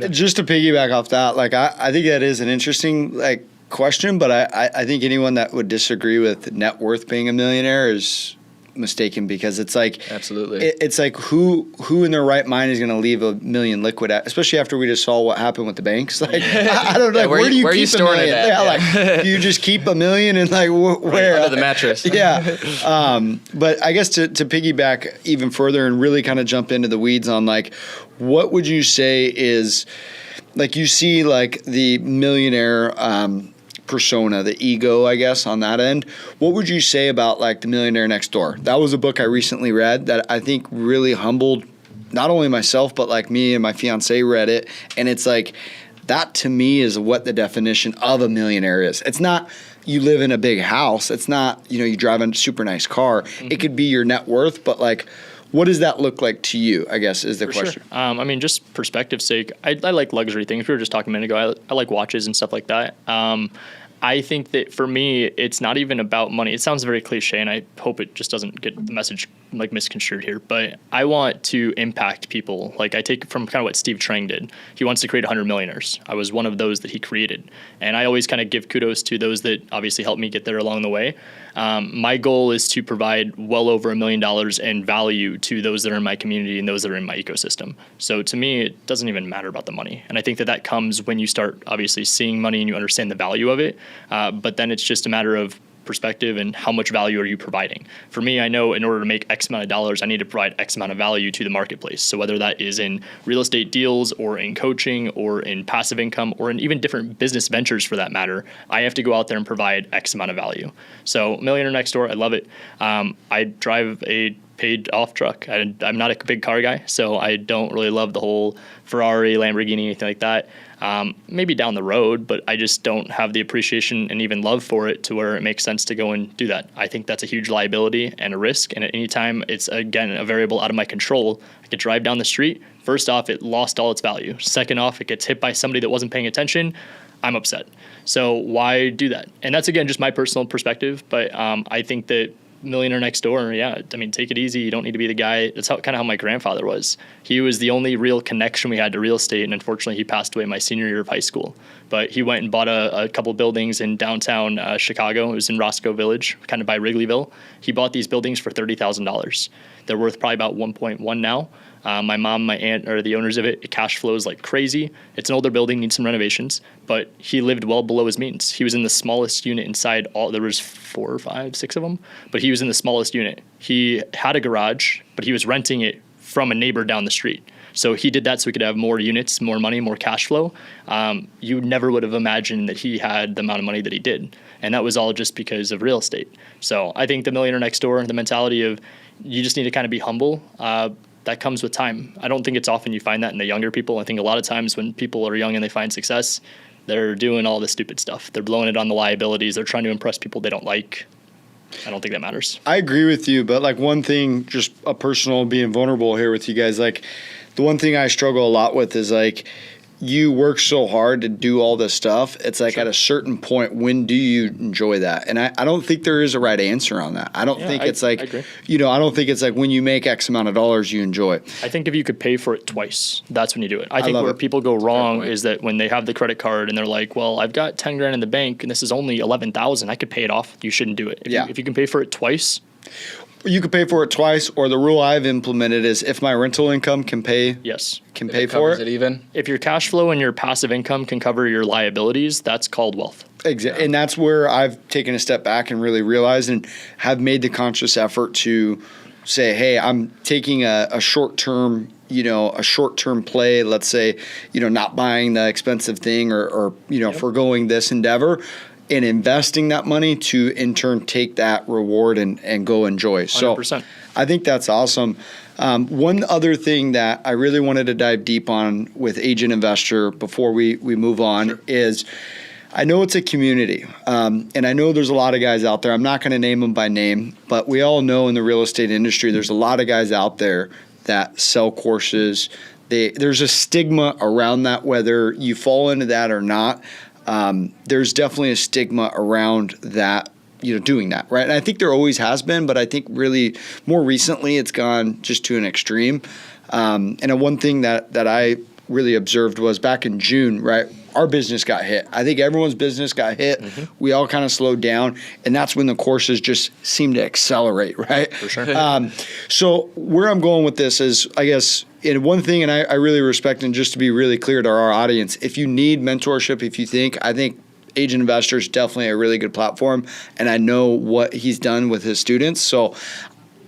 Just to piggyback off that, like I think that is an interesting question, but I think anyone that would disagree with net worth being a millionaire is mistaken, because it's like absolutely it's like who in their right mind is going to leave $1 million liquid especially after we just saw what happened with the banks. Like I don't know, like, where do you keep $1 million? Like do you just keep $1 million and like where under the mattress? But I guess to piggyback even further and really kind of jump into the weeds on like what would you say is like you see like the millionaire persona, the ego, I guess, on that end. What would you say about like The Millionaire Next Door? That was a book I recently read that I think really humbled not only myself, but like me and my fiance read it. And it's like, that to me is what the definition of a millionaire is. It's not you live in a big house. It's not, you drive a super nice car. Mm-hmm. It could be your net worth, but like, what does that look like to you, I guess, is the question. Sure. I mean, just perspective's sake, I like luxury things. We were just talking a minute ago. I like watches and stuff like that. I think that for me, it's not even about money. It sounds very cliche, and I hope it just doesn't get the message like misconstrued here. But I want to impact people. Like I take from kind of what Steve Trang did. He wants to create 100 millionaires. I was one of those that he created. And I always kind of give kudos to those that obviously helped me get there along the way. My goal is to provide well over $1 million in value to those that are in my community and those that are in my ecosystem. So to me, it doesn't even matter about the money. And I think that comes when you start obviously seeing money and you understand the value of it. But then it's just a matter of perspective and how much value are you providing. For me, I know in order to make X amount of dollars, I need to provide X amount of value to the marketplace. So whether that is in real estate deals or in coaching or in passive income or in even different business ventures for that matter, I have to go out there and provide X amount of value. So Millionaire Next Door, I love it. I drive a paid off truck. I'm not a big car guy, so I don't really love the whole Ferrari, Lamborghini, anything like that. Maybe down the road, but I just don't have the appreciation and even love for it to where it makes sense to go and do that. I think that's a huge liability and a risk. And at any time, it's, again, a variable out of my control. I could drive down the street. First off, it lost all its value. Second off, it gets hit by somebody that wasn't paying attention. I'm upset. So why do that? And that's, again, just my personal perspective. But I think that Millionaire Next Door, yeah, I mean, take it easy. You don't need to be the guy. That's kind of how my grandfather was. He was the only real connection we had to real estate, and unfortunately, he passed away my senior year of high school. But he went and bought a couple buildings in downtown Chicago. It was in Roscoe Village, kind of by Wrigleyville. He bought these buildings for $30,000. They're worth probably about 1.1 now. My mom, my aunt are the owners of it. It cash flows like crazy. It's an older building, needs some renovations, but he lived well below his means. He was in the smallest unit inside there was 4, 5, 6 of them, but he was in the smallest unit. He had a garage, but he was renting it from a neighbor down the street. So he did that so he could have more units, more money, more cash flow. You never would have imagined that he had the amount of money that he did. And that was all just because of real estate. So I think the millionaire next door, the mentality of you just need to kind of be humble, that comes with time. I don't think it's often you find that in the younger people. I think a lot of times when people are young and they find success, they're doing all the stupid stuff. They're blowing it on the liabilities. They're trying to impress people they don't like. I don't think that matters. I agree with you, but like one thing, just a personal being vulnerable here with you guys, like the one thing I struggle a lot with is like you work so hard to do all this stuff. It's like at a certain point, when do you enjoy that? And I don't think there is a right answer on that. I don't think it's like, I don't think it's like when you make X amount of dollars, you enjoy it. I think if you could pay for it twice, that's when you do it. I think where people go wrong is that when they have the credit card and they're like, well, I've got 10 grand in the bank and this is only 11,000, I could pay it off. You shouldn't do it. If you can pay for it twice. You could pay for it twice, or the rule I've implemented is if my rental income can pay for it. Even if your cash flow and your passive income can cover your liabilities, that's called wealth. Exactly, and that's where I've taken a step back and really realized and have made the conscious effort to say, hey, I'm taking a short term, a short term play. Let's say, not buying the expensive thing or foregoing this endeavor, and investing that money to in turn take that reward and go enjoy. So 100%. I think that's awesome. One other thing that I really wanted to dive deep on with Agent Investor before we move on is I know it's a community, and I know there's a lot of guys out there. I'm not going to name them by name, but we all know in the real estate industry there's a lot of guys out there that sell courses. There's a stigma around that, whether you fall into that or not. There's definitely a stigma around that, doing that, right? And I think there always has been, but I think really more recently it's gone just to an extreme. And one thing that I really observed was back in June, right? Our business got hit. I think everyone's business got hit. Mm-hmm. We all kind of slowed down, and that's when the courses just seemed to accelerate, right? For sure. So where I'm going with this is, I guess, and one thing, and I really respect, and just to be really clear to our audience, if you need mentorship, I think Agent Investor is definitely a really good platform, and I know what he's done with his students. So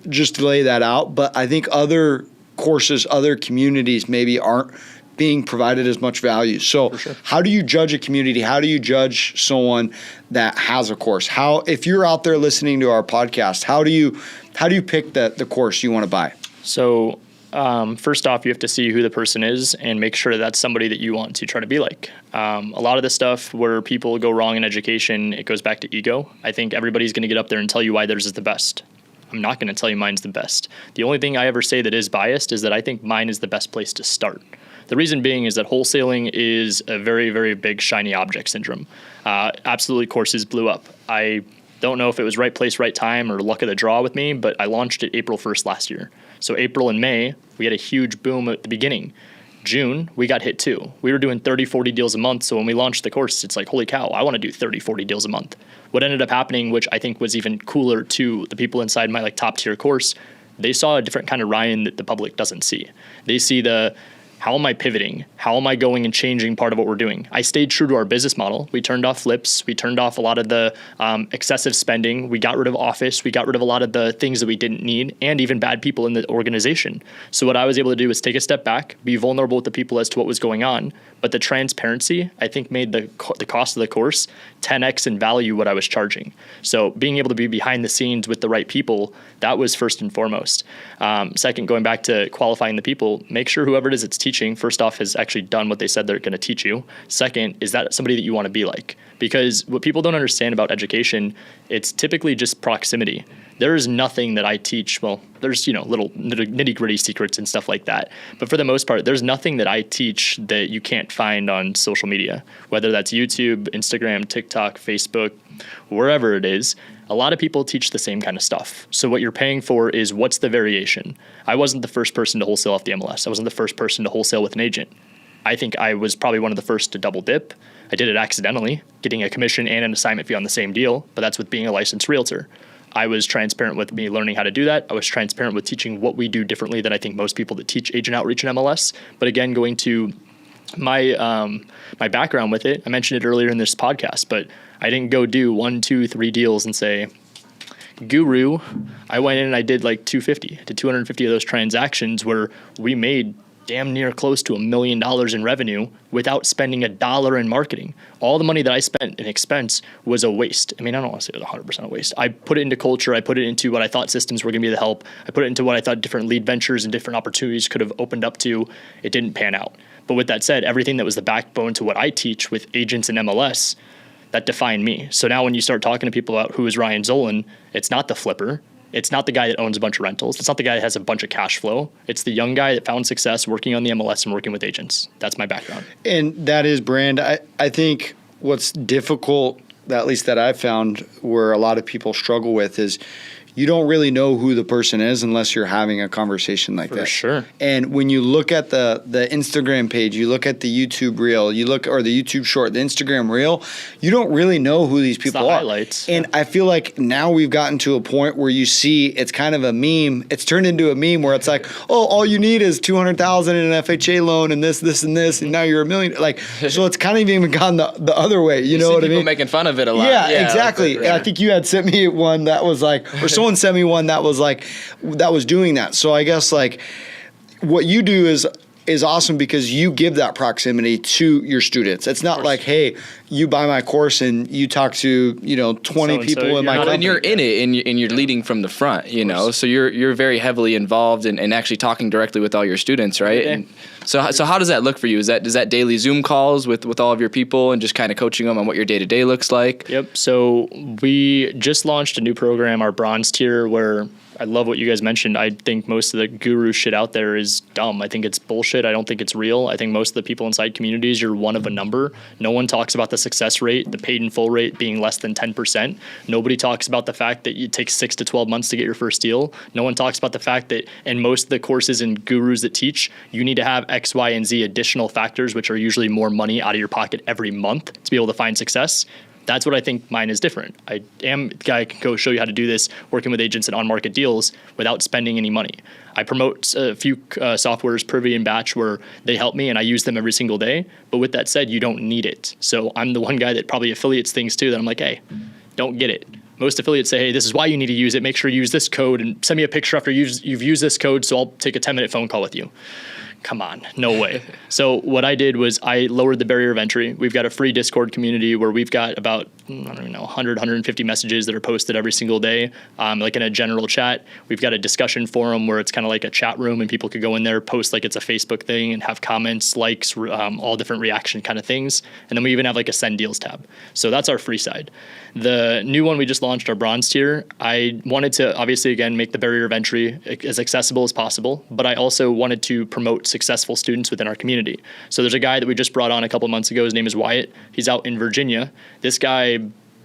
just to lay that out, but I think other courses, other communities maybe aren't being provided as much value. So how do you judge a community? How do you judge someone that has a course? If you're out there listening to our podcast, how do you pick the course you want to buy? So first off, you have to see who the person is and make sure that's somebody that you want to try to be like. A lot of the stuff where people go wrong in education, it goes back to ego. I think everybody's going to get up there and tell you why theirs is the best. I'm not going to tell you mine's the best. The only thing I ever say that is biased is that I think mine is the best place to start. The reason being is that wholesaling is a very, very big shiny object syndrome. Absolutely, courses blew up. I don't know if it was right place, right time, or luck of the draw with me, but I launched it April 1st last year. So April and May, we had a huge boom at the beginning. June, we got hit too. We were doing 30, 40 deals a month. So when we launched the course, it's like, holy cow, I want to do 30, 40 deals a month. What ended up happening, which I think was even cooler to the people inside my top tier course, they saw a different kind of Ryan that the public doesn't see. They see how am I pivoting? How am I going and changing part of what we're doing? I stayed true to our business model. We turned off flips. We turned off a lot of the excessive spending. We got rid of office. We got rid of a lot of the things that we didn't need, and even bad people in the organization. So what I was able to do was take a step back, be vulnerable with the people as to what was going on. But the transparency, I think, made the cost of the course 10x in value what I was charging. So being able to be behind the scenes with the right people, that was first and foremost. Second, going back to qualifying the people, make sure whoever it is that's teaching, first off, has actually done what they said they're going to teach you. Second, is that somebody that you want to be like? Because what people don't understand about education, it's typically just proximity. There is nothing that I teach. Well, there's, little nitty gritty secrets and stuff like that. But for the most part, there's nothing that I teach that you can't find on social media, whether that's YouTube, Instagram, TikTok, Facebook, wherever it is. A lot of people teach the same kind of stuff. So what you're paying for is what's the variation. I wasn't the first person to wholesale off the MLS. I wasn't the first person to wholesale with an agent. I think I was probably one of the first to double dip. I did it accidentally, getting a commission and an assignment fee on the same deal, but that's with being a licensed realtor. I was transparent with me learning how to do that. I was transparent with teaching what we do differently than I think most people that teach agent outreach and MLS. But again, going to my background with it, I mentioned it earlier in this podcast, but I didn't go do 1, 2, 3 deals and say, guru. I went in and I did like 250. I did 250 of those transactions where we made damn near close to $1 million in revenue without spending $1 in marketing. All the money that I spent in expense was a waste. I mean, I don't want to say it was 100% a waste. I put it into culture. I put it into what I thought systems were going to be the help. I put it into what I thought different lead ventures and different opportunities could have opened up to. It didn't pan out. But with that said, everything that was the backbone to what I teach with agents and MLS, that defined me. So now when you start talking to people about who is Ryan Zolin, it's not the flipper. It's not the guy that owns a bunch of rentals. It's not the guy that has a bunch of cash flow. It's the young guy that found success working on the MLS and working with agents. That's my background. And that is brand. I think what's difficult, at least that I've found, where a lot of people struggle with is you don't really know who the person is unless you're having a conversation like that. For sure. And when you look at the Instagram page, you look at the YouTube reel, or the YouTube short, the Instagram reel, you don't really know who these people are. Highlights. And I feel like now we've gotten to a point where you see it's kind of a meme. It's turned into a meme where it's like, oh, all you need is $200,000 in an FHA loan and this, and this, and now you're $1 million. Like, so it's kind of even gone the other way. You know what I mean? People making fun of it a lot. Yeah, exactly. Like, and I think you had sent me one that was like, or someone sent me one that was like, that was doing that. So I guess like what you do is awesome because you give that proximity to your students. It's not like, hey, you buy my course and you talk to 20 people in my company. And you're in it and you're leading from the front, so you're very heavily involved and actually talking directly with all your students, right? Yeah. And so how does that look for you? Is that daily Zoom calls with all of your people and just kind of coaching them on what your day-to-day looks like? Yep. So we just launched a new program, our bronze tier, where I love what you guys mentioned. I think most of the guru shit out there is dumb. I think it's bullshit. I don't think it's real. I think most of the people inside communities, you're one of a number. No one talks about the success rate, the paid in full rate being less than 10%. Nobody talks about the fact that it takes 6 to 12 months to get your first deal. No one talks about the fact that in most of the courses and gurus that teach, you need to have X, Y, and Z additional factors, which are usually more money out of your pocket every month to be able to find success. That's what I think mine is different. I am the guy who can go show you how to do this working with agents and on-market deals without spending any money. I promote a few softwares, Privy and Batch, where they help me and I use them every single day. But with that said, you don't need it. So I'm the one guy that probably affiliates things too that I'm like, hey, don't get it. Most affiliates say, hey, this is why you need to use it. Make sure you use this code and send me a picture after you've used this code so I'll take a 10-minute phone call with you. Come on, no way. So what I did was I lowered the barrier of entry. We've got a free Discord community where we've got about, 100, 150 messages that are posted every single day, like in a general chat. We've got a discussion forum where it's kind of like a chat room and people could go in there, post like it's a Facebook thing and have comments, likes, all different reaction kind of things. And then we even have like a send deals tab. So that's our free side. The new one we just launched, our bronze tier, I wanted to obviously, again, make the barrier of entry as accessible as possible, but I also wanted to promote successful students within our community. So there's a guy that we just brought on a couple months ago. His name is Wyatt. He's out in Virginia. This guy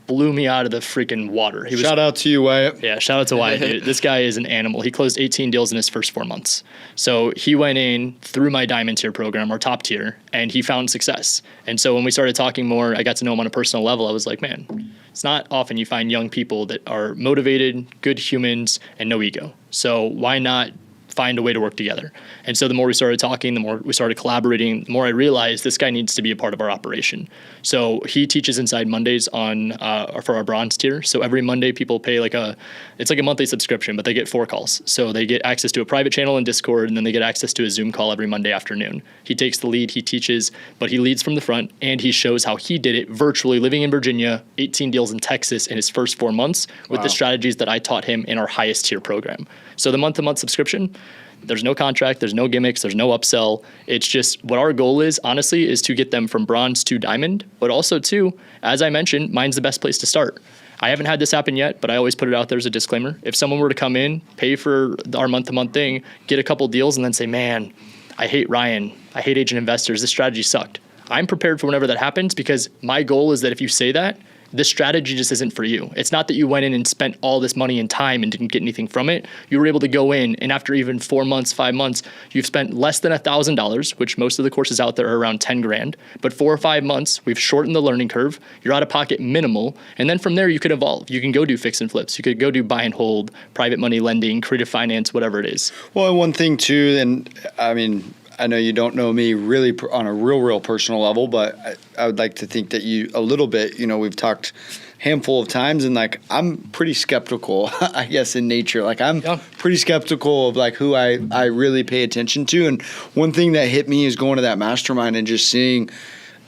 blew me out of the freaking water. Shout out to you, Wyatt. Yeah, shout out to Wyatt, dude. This guy is an animal. He closed 18 deals in his first 4 months. So he went in through my diamond tier program, our top tier, and he found success. And so when we started talking more, I got to know him on a personal level. I was like, man, it's not often you find young people that are motivated, good humans, and no ego. So why not find a way to work together? And so the more we started talking, the more we started collaborating, the more I realized this guy needs to be a part of our operation. So he teaches Inside Mondays for our bronze tier. So every Monday people pay it's like a monthly subscription, but they get 4 calls. So they get access to a private channel in Discord, and then they get access to a Zoom call every Monday afternoon. He takes the lead, he teaches, but he leads from the front, and he shows how he did it virtually, living in Virginia, 18 deals in Texas in his first 4 months with the strategies that I taught him in our highest tier program. So the month-to-month subscription, there's no contract, there's no gimmicks, there's no upsell. It's just what our goal is, honestly, is to get them from bronze to diamond, but also too, as I mentioned, mine's the best place to start. I haven't had this happen yet, but I always put it out there as a disclaimer. If someone were to come in, pay for our month-to-month thing, get a couple deals, and then say, man, I hate Ryan, I hate agent investors, this strategy sucked. I'm prepared for whenever that happens because my goal is that if you say that, this strategy just isn't for you. It's not that you went in and spent all this money and time and didn't get anything from it. You were able to go in, and after even 4 months, 5 months, you've spent less than $1,000, which most of the courses out there are around 10 grand. But 4 or 5 months, we've shortened the learning curve. You're out of pocket minimal. And then from there, you could evolve. You can go do fix and flips. You could go do buy and hold, private money lending, creative finance, whatever it is. Well, and one thing too, and I mean, I know you don't know me really on a real personal level, but I would like to think that you a little bit, we've talked handful of times, and like I'm pretty skeptical, I guess, in nature. Like I'm pretty skeptical of like who I really pay attention to. And one thing that hit me is going to that mastermind and just seeing,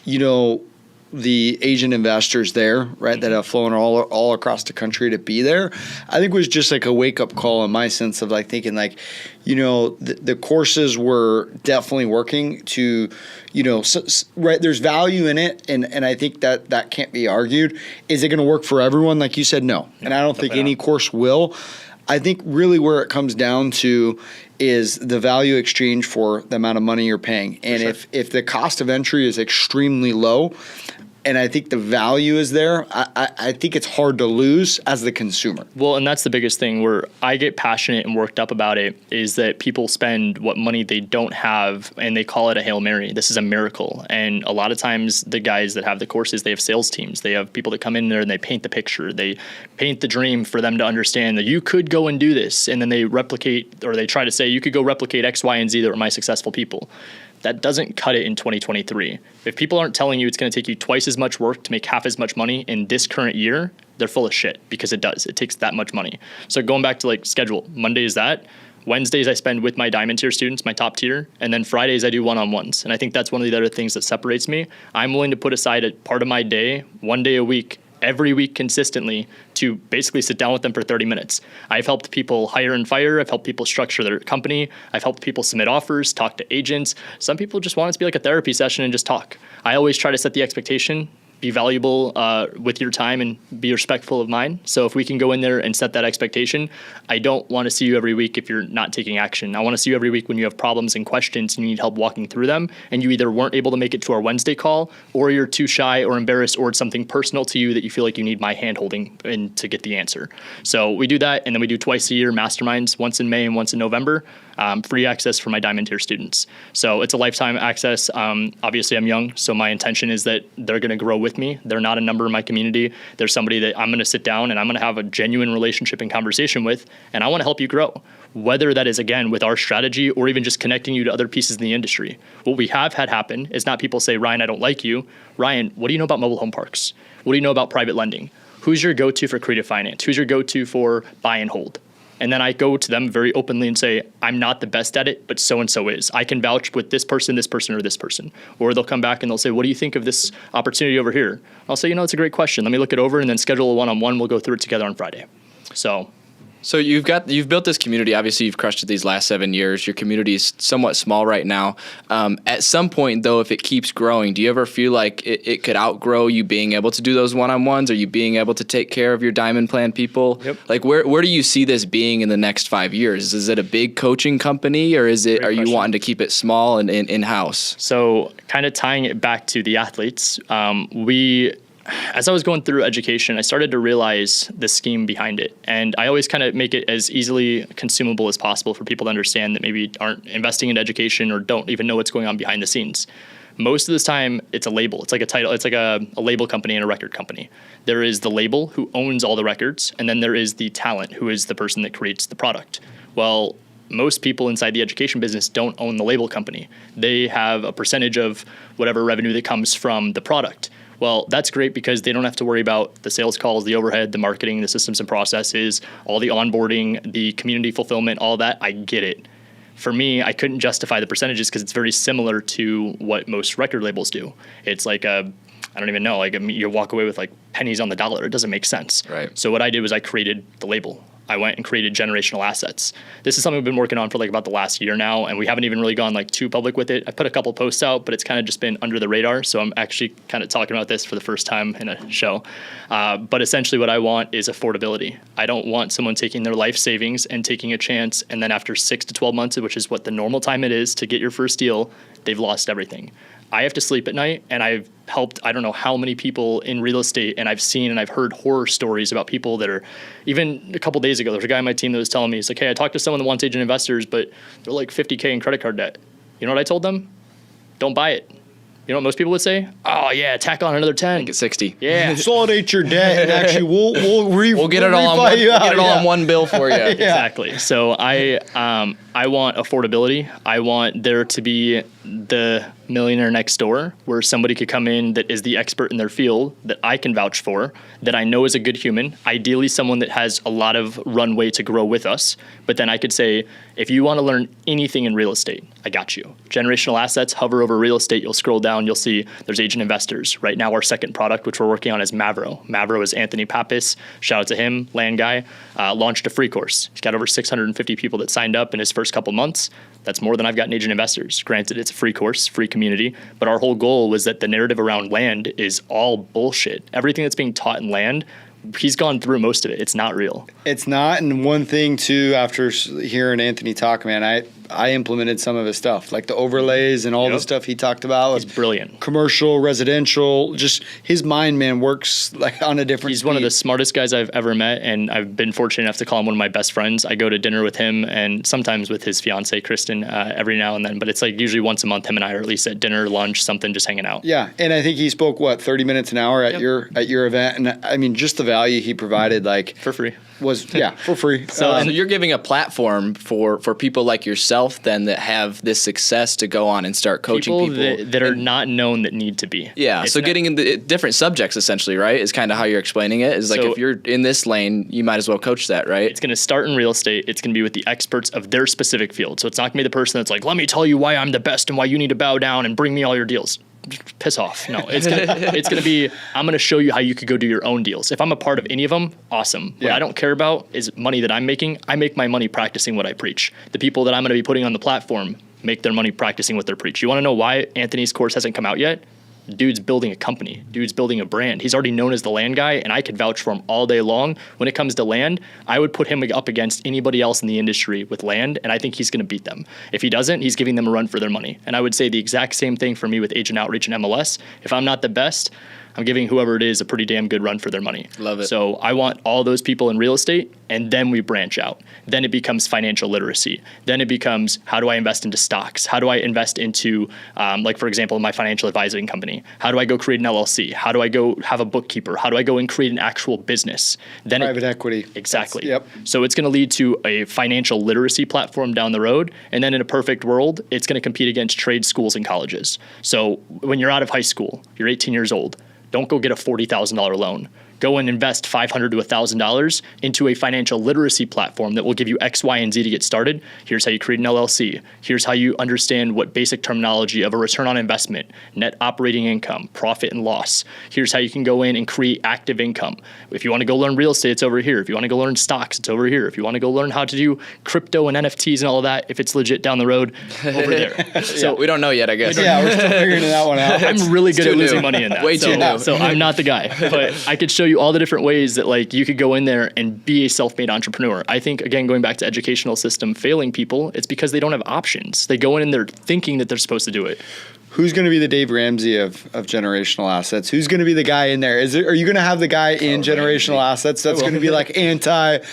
you know, the Asian investors there, right, that have flown all across the country to be there. I think was just like a wake up call in my sense of like thinking like, you know, the courses were definitely working to, you know, right, there's value in it. And I think that can't be argued. Is it going to work for everyone? Like you said, no. And I don't think any course will. I think really where it comes down to is the value exchange for the amount of money you're paying. And if the cost of entry is extremely low, and I think the value is there, I think it's hard to lose as the consumer. Well, and that's the biggest thing where I get passionate and worked up about it is that people spend what money they don't have and they call it a Hail Mary. This is a miracle. And a lot of times the guys that have the courses, they have sales teams. They have people that come in there and they paint the picture. They paint the dream for them to understand that you could go and do this. And then they replicate, or they try to say you could go replicate X, Y, and Z that were my successful people. That doesn't cut it in 2023. If people aren't telling you it's going to take you twice as much work to make half as much money in this current year, they're full of shit because it does. It takes that much money. So going back to like schedule, Monday is that. Wednesdays I spend with my diamond tier students, my top tier, and then Fridays I do one-on-ones. And I think that's one of the other things that separates me. I'm willing to put aside a part of my day, 1 day a week, every week consistently to basically sit down with them for 30 minutes. I've helped people hire and fire. I've helped people structure their company. I've helped people submit offers, talk to agents. Some people just want it to be like a therapy session and just talk. I always try to set the expectation, be valuable with your time and be respectful of mine. So if we can go in there and set that expectation, I don't want to see you every week if you're not taking action. I want to see you every week when you have problems and questions and you need help walking through them and you either weren't able to make it to our Wednesday call or you're too shy or embarrassed or it's something personal to you that you feel like you need my hand holding in to get the answer. So we do that, and then we do twice a year masterminds, once in May and once in November. Free access for my diamond tier students. So it's a lifetime access. Obviously I'm young, so my intention is that they're going to grow with me. They're not a number in my community. They're somebody that I'm going to sit down and I'm going to have a genuine relationship and conversation with, and I want to help you grow. Whether that is, again, with our strategy or even just connecting you to other pieces in the industry. What we have had happen is not people say, Ryan, I don't like you. Ryan, what do you know about mobile home parks? What do you know about private lending? Who's your go-to for creative finance? Who's your go-to for buy and hold? And then I go to them very openly and say, I'm not the best at it, but so-and-so is. I can vouch with this person, or this person. Or they'll come back and they'll say, what do you think of this opportunity over here? I'll say, it's a great question. Let me look it over and then schedule a one-on-one. We'll go through it together on Friday. So you've built this community. Obviously, you've crushed it these last 7 years. Your community is somewhat small right now. At some point, though, if it keeps growing, do you ever feel like it could outgrow you being able to do those one-on-ones? Are you being able to take care of your diamond plan people? Yep. Like, where do you see this being in the next 5 years? Is it a big coaching company, or are you wanting to keep it small and in-house? So kind of tying it back to the athletes, as I was going through education, I started to realize the scheme behind it. And I always kind of make it as easily consumable as possible for people to understand that maybe aren't investing in education or don't even know what's going on behind the scenes. Most of this time, it's a label. It's like a title. It's like a label company and a record company. There is the label who owns all the records, and then there is the talent who is the person that creates the product. Well, most people inside the education business don't own the label company. They have a percentage of whatever revenue that comes from the product. Well, that's great because they don't have to worry about the sales calls, the overhead, the marketing, the systems and processes, all the onboarding, the community fulfillment, all that. I get it. For me, I couldn't justify the percentages because it's very similar to what most record labels do. It's like I don't even know, you walk away with like pennies on the dollar. It doesn't make sense. Right. So what I did was I created the label. I went and created generational assets. This is something we've been working on for like about the last year now, and we haven't even really gone like too public with it. I put a couple posts out, but it's kind of just been under the radar. So I'm actually kind of talking about this for the first time in a show. But essentially what I want is affordability. I don't want someone taking their life savings and taking a chance, and then after 6 to 12 months, which is what the normal time it is to get your first deal, they've lost everything. I have to sleep at night, and I've helped I don't know how many people in real estate, and I've seen and I've heard horror stories about people that are, even a couple days ago, there was a guy on my team that was telling me, he's like, hey, I talked to someone that wants agent investors, but they're like $50K in credit card debt. You know what I told them? Don't buy it. You know what most people would say? Oh yeah, tack on another 10. Make it 60. Yeah. Consolidate your debt, and actually we'll get it all on one bill for you. Exactly. So I want affordability. I want there to be the millionaire next door where somebody could come in that is the expert in their field that I can vouch for, that I know is a good human, ideally someone that has a lot of runway to grow with us. But then I could say, if you want to learn anything in real estate, I got you. Generational assets, hover over real estate, you'll scroll down, you'll see there's agent investors. Right now, our second product, which we're working on, is Mavro. Mavro is Anthony Pappas. Shout out to him, land guy, launched a free course. He's got over 650 people that signed up in his first couple months. That's more than I've gotten agent investors. Granted, it's a free course, free community, but our whole goal was that the narrative around land is all bullshit. Everything that's being taught in land, he's gone through most of it. It's not real. It's not. And one thing too, after hearing Anthony talk, man, I implemented some of his stuff, like the overlays and all the stuff he talked about. He's brilliant. Commercial, residential, just his mind, man, works like on a different He's speed. one of the smartest guys I've ever met, and I've been fortunate enough to call him one of my best friends. I go to dinner with him and sometimes with his fiance, Kristen, every now and then, but it's like usually once a month, him and I are at least at dinner, lunch, something, just hanging out. Yeah, and I think he spoke, 30 minutes an hour at your event, and I mean, just the value he provided, like For free. was for free. So you're giving a platform for people like yourself then that have this success to go on and start coaching people. That are not known that need to be. Yeah, so getting into different subjects essentially, right, is kind of how you're explaining it. Is like So- if you're in this lane, you might as well coach that, right? It's going to start in real estate. It's going to be with the experts of their specific field. So it's not going to be the person that's like, let me tell you why I'm the best and why you need to bow down and bring me all your deals. Just piss off. No, it's gonna be, I'm going to show you how you could go do your own deals. If I'm a part of any of them, awesome. What I don't care about is money that I'm making. I make my money practicing what I preach. The people that I'm going to be putting on the platform make their money practicing what they preach. You want to know why Anthony's course hasn't come out yet? Dude's building a company. Dude's building a brand. He's already known as the land guy, and I could vouch for him all day long. When it comes to land, I would put him up against anybody else in the industry with land, and I think he's going to beat them. If he doesn't, he's giving them a run for their money. And I would say the exact same thing for me with agent outreach and MLS. If I'm not the best, I'm giving whoever it is a pretty damn good run for their money. Love it. So I want all those people in real estate, and then we branch out. Then it becomes financial literacy. Then it becomes, how do I invest into stocks? How do I invest into, like for example, my financial advising company? How do I go create an LLC? How do I go have a bookkeeper? How do I go and create an actual business? Then private equity. Exactly. Yep. So it's going to lead to a financial literacy platform down the road. And then in a perfect world, it's going to compete against trade schools and colleges. So when you're out of high school, you're 18 years old, don't go get a $40,000 loan. Go and invest $500 to $1,000 into a financial literacy platform that will give you X, Y, and Z to get started. Here's how you create an LLC. Here's how you understand what basic terminology of a return on investment, net operating income, profit and loss. Here's how you can go in and create active income. If you want to go learn real estate, it's over here. If you want to go learn stocks, it's over here. If you want to go learn how to do crypto and NFTs and all of that, if it's legit down the road, over there. So we don't know yet, I guess. Yeah, we're still figuring that one out. I'm really good at losing money in that. Way too new. So I'm not the guy, but I could show you all the different ways that like you could go in there and be a self-made entrepreneur. I think, again, going back to educational system failing people, it's because they don't have options. They go in and they're thinking that they're supposed to do it. Who's going to be the Dave Ramsey of generational assets? Who's going to be the guy in there? Are you going to have the guy in generational assets that's going to be like anti-debt,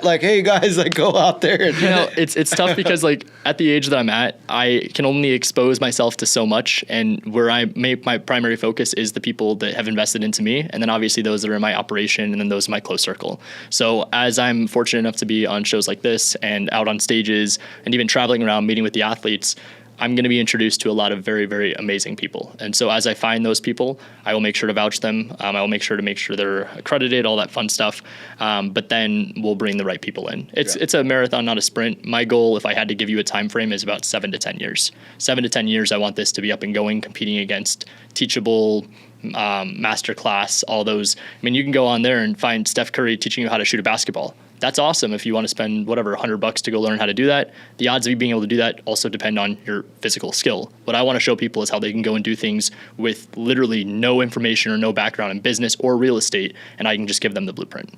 like, hey guys, like go out there and It's tough because like at the age that I'm at, I can only expose myself to so much, and where I make my primary focus is the people that have invested into me, and then obviously those that are in my operation, and then those in my close circle. So as I'm fortunate enough to be on shows like this and out on stages and even traveling around meeting with the athletes, I'm going to be introduced to a lot of very, very amazing people. And so as I find those people, I will make sure to vouch them. I will make sure they're accredited, all that fun stuff. But then we'll bring the right people in. It's a marathon, not a sprint. My goal, if I had to give you a time frame, is about 7 to 10 years. 7 to 10 years, I want this to be up and going, competing against Teachable, Masterclass, all those. I mean, you can go on there and find Steph Curry teaching you how to shoot a basketball. That's awesome if you want to spend whatever $100 to go learn how to do that. The odds of you being able to do that also depend on your physical skill. What I want to show people is how they can go and do things with literally no information or no background in business or real estate, and I can just give them the blueprint.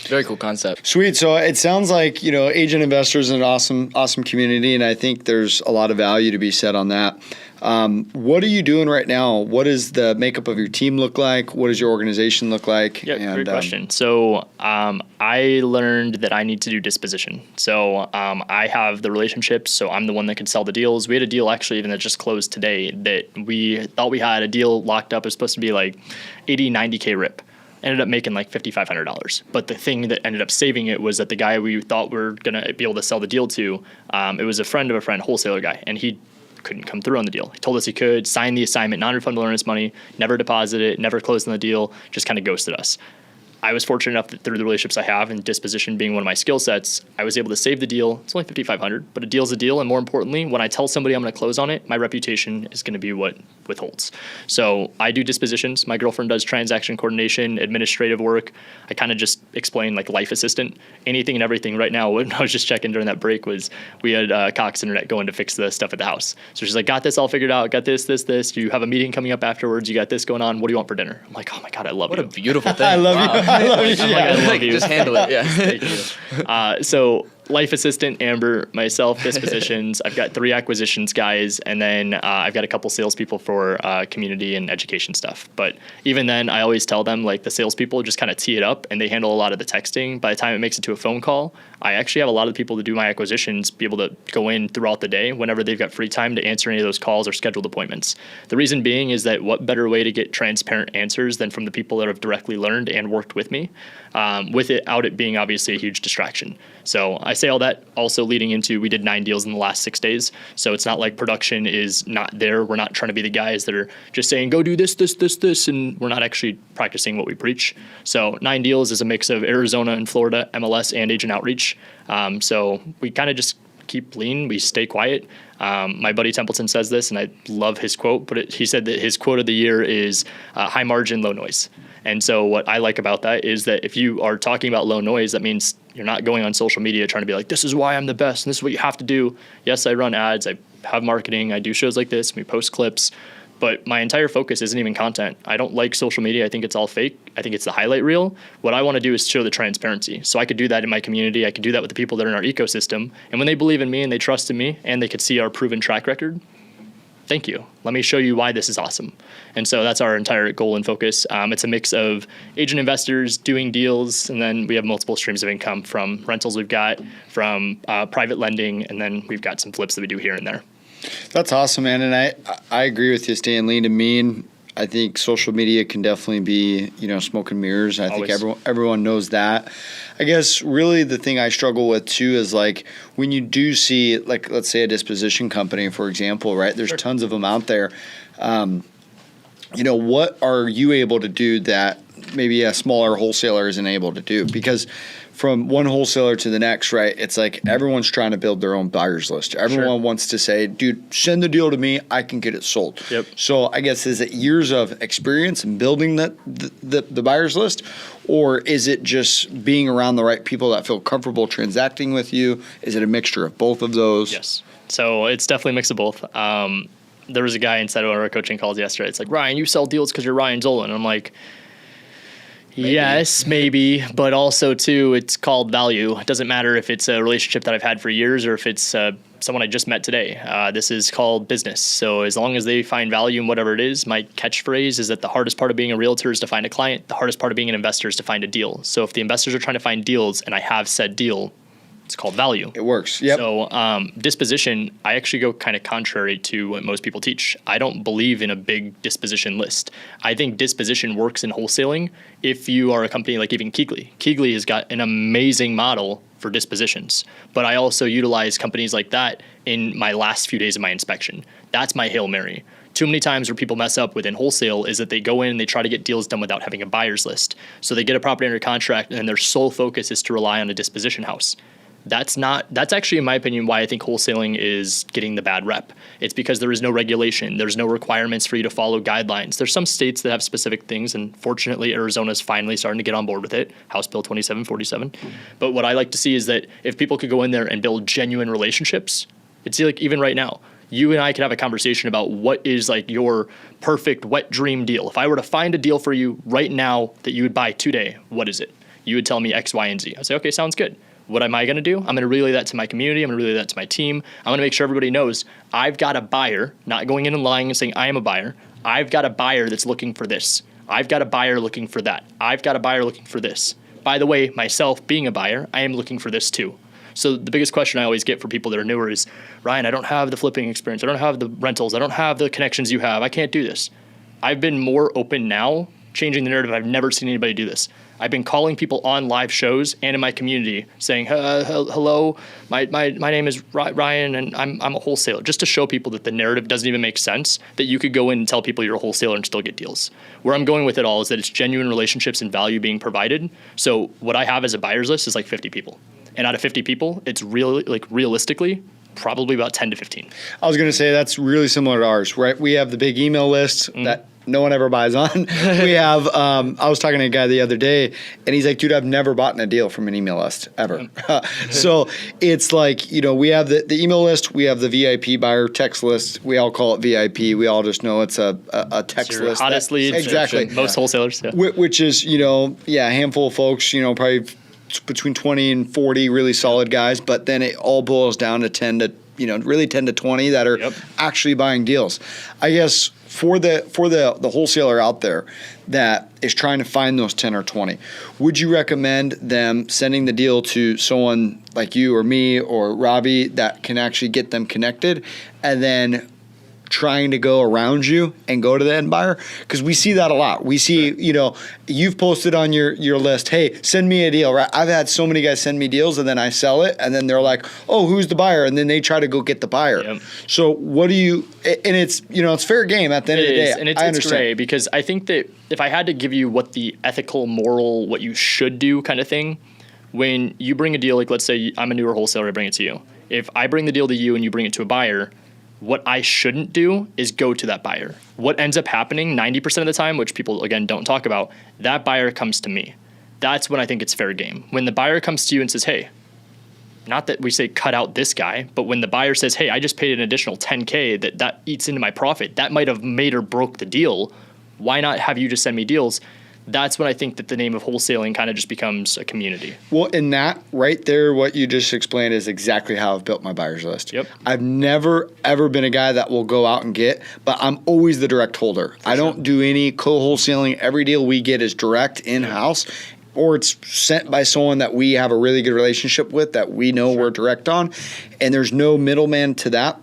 Very cool concept. Sweet. So it sounds like, agent investors is an awesome community, and I think there's a lot of value to be said on that. What are you doing right now? What does the makeup of your team look like? What does your organization look like? Yeah, great question. So I learned that I need to do disposition. So I have the relationships, so I'm the one that can sell the deals. We had a deal actually even that just closed today that we thought we had a deal locked up. It was supposed to be like 80, 90K rip. ended up making like $5,500. But the thing that ended up saving it was that the guy we thought we were going to be able to sell the deal to, it was a friend of a friend, wholesaler guy, and he couldn't come through on the deal. He told us he could, sign the assignment, non-refundable earnest money, never deposited it, never closed on the deal, just kind of ghosted us. I was fortunate enough that through the relationships I have and disposition being one of my skill sets, I was able to save the deal. It's only $5,500, but a deal's a deal. And more importantly, when I tell somebody I'm going to close on it, my reputation is going to be what withholds. So I do dispositions. My girlfriend does transaction coordination, administrative work. I kind of just explain like life assistant, anything and everything. Right now, what I was just checking during that break was we had Cox Internet going to fix the stuff at the house. So she's like, got this all figured out, got this. You have a meeting coming up afterwards. You got this going on. What do you want for dinner? I'm like, oh my God, I love you. What a beautiful thing. I love you. I love you. I love you. Just handle it. Yeah. Thank you. So life assistant, Amber, myself, dispositions. I've got 3 acquisitions guys, and then I've got a couple salespeople for community and education stuff. But even then, I always tell them like the salespeople just kind of tee it up, and they handle a lot of the texting. By the time it makes it to a phone call, I actually have a lot of the people that do my acquisitions be able to go in throughout the day whenever they've got free time to answer any of those calls or scheduled appointments. The reason being is that what better way to get transparent answers than from the people that have directly learned and worked with me, without it being obviously a huge distraction. So I say all that also leading into we did 9 deals in the last 6 days. So it's not like production is not there. We're not trying to be the guys that are just saying, go do this, and we're not actually practicing what we preach. So 9 deals is a mix of Arizona and Florida, MLS, and agent outreach. So we kind of just keep lean. We stay quiet. My buddy Templeton says this, and I love his quote, but he said that his quote of the year is high margin, low noise. And so what I like about that is that if you are talking about low noise, that means you're not going on social media trying to be like, this is why I'm the best, and this is what you have to do. Yes, I run ads, I have marketing, I do shows like this, we post clips, but my entire focus isn't even content. I don't like social media. I think it's all fake. I think it's the highlight reel. What I want to do is show the transparency. So I could do that in my community. I could do that with the people that are in our ecosystem. And when they believe in me and they trust in me and they could see our proven track record, thank you. Let me show you why this is awesome. And so that's our entire goal and focus. It's a mix of agent investors doing deals, and then we have multiple streams of income from rentals we've got, from private lending, and then we've got some flips that we do here and there. That's awesome, man. And I agree with you, staying lean and mean. I think social media can definitely be, smoke and mirrors. I think everyone knows that. I guess really the thing I struggle with too is like when you do see, like, let's say a disposition company, for example, right? There's tons of them out there. What are you able to do that maybe a smaller wholesaler isn't able to do? Because from one wholesaler to the next, right, it's like everyone's trying to build their own buyers list. Everyone wants to say, dude, send the deal to me. I can get it sold. Yep. So I guess, is it years of experience in building the buyers list, or is it just being around the right people that feel comfortable transacting with you? Is it a mixture of both of those? Yes. So it's definitely a mix of both. There was a guy inside of one of our coaching calls yesterday. It's like, Ryan, you sell deals because you're Ryan Zolin. And I'm like, yes, maybe, but also too, it's called value. It doesn't matter if it's a relationship that I've had for years or if it's someone I just met today. This is called business. So as long as they find value in whatever it is, my catchphrase is that the hardest part of being a realtor is to find a client. The hardest part of being an investor is to find a deal. So if the investors are trying to find deals and I have said deal, it's called value. It works. Yep. So disposition, I actually go kind of contrary to what most people teach. I don't believe in a big disposition list. I think disposition works in wholesaling if you are a company like even Keegley. Keegley has got an amazing model for dispositions, but I also utilize companies like that in my last few days of my inspection. That's my Hail Mary. Too many times where people mess up within wholesale is that they go in and they try to get deals done without having a buyer's list. So they get a property under contract and then their sole focus is to rely on a disposition house. That's actually, in my opinion, why I think wholesaling is getting the bad rep. It's because there is no regulation. There's no requirements for you to follow guidelines. There's some states that have specific things, and fortunately, Arizona is finally starting to get on board with it, House Bill 2747. But what I like to see is that if people could go in there and build genuine relationships, it's like even right now, you and I could have a conversation about what is like your perfect wet dream deal. If I were to find a deal for you right now that you would buy today, what is it? You would tell me X, Y, and Z. I'd say, okay, sounds good. What am I going to do? I'm going to relay that to my community. I'm going to relay that to my team. I'm going to make sure everybody knows I've got a buyer, not going in and lying and saying I am a buyer. I've got a buyer that's looking for this. I've got a buyer looking for that. I've got a buyer looking for this. By the way, myself being a buyer, I am looking for this too. So the biggest question I always get for people that are newer is, Ryan, I don't have the flipping experience. I don't have the rentals. I don't have the connections you have. I can't do this. I've been more open now changing the narrative. I've never seen anybody do this. I've been calling people on live shows and in my community saying, hello, my name is Ryan and I'm a wholesaler, just to show people that the narrative doesn't even make sense, that you could go in and tell people you're a wholesaler and still get deals. Where I'm going with it all is that it's genuine relationships and value being provided. So what I have as a buyer's list is like 50 people. And out of 50 people, it's really, like, realistically, probably about 10 to 15. I was going to say that's really similar to ours, right? We have the big email list that no one ever buys on. We have, I was talking to a guy the other day, and he's like, dude, I've never bought a deal from an email list ever. So it's like, we have the email list, we have the VIP buyer text list. We all call it VIP. We all just know it's a text list. Hottest leads. Exactly. Most wholesalers. Yeah. Which is, a handful of folks, probably between 20 and 40 really solid guys, but then it all boils down to 10 to 20 that are actually buying deals. I guess for the wholesaler out there that is trying to find those 10 or 20, would you recommend them sending the deal to someone like you or me or Robbie that can actually get them connected, and then trying to go around you and go to the end buyer? Because we see that a lot. We see, you've posted on your list, hey, send me a deal, right? I've had so many guys send me deals, and then I sell it, and then they're like, oh, who's the buyer? And then they try to go get the buyer. Yep. So what do you, and it's, it's fair game at the end of the day. And it's gray, because I think that if I had to give you what the ethical, moral, what you should do kind of thing, when you bring a deal, like let's say I'm a newer wholesaler, I bring it to you. If I bring the deal to you and you bring it to a buyer, what I shouldn't do is go to that buyer. What ends up happening 90% of the time, which people, again, don't talk about, that buyer comes to me. That's when I think it's fair game. When the buyer comes to you and says, hey, not that we say cut out this guy, but when the buyer says, hey, I just paid an additional $10K that eats into my profit, that might have made or broke the deal. Why not have you just send me deals? That's when I think that the name of wholesaling kind of just becomes a community. Well, in that right there, what you just explained is exactly how I've built my buyer's list. Yep. I've never, ever been a guy that will go out and get, but I'm always the direct holder. I don't do any co-wholesaling. Every deal we get is direct in-house, or it's sent by someone that we have a really good relationship with that we know we're direct on, and there's no middleman to that.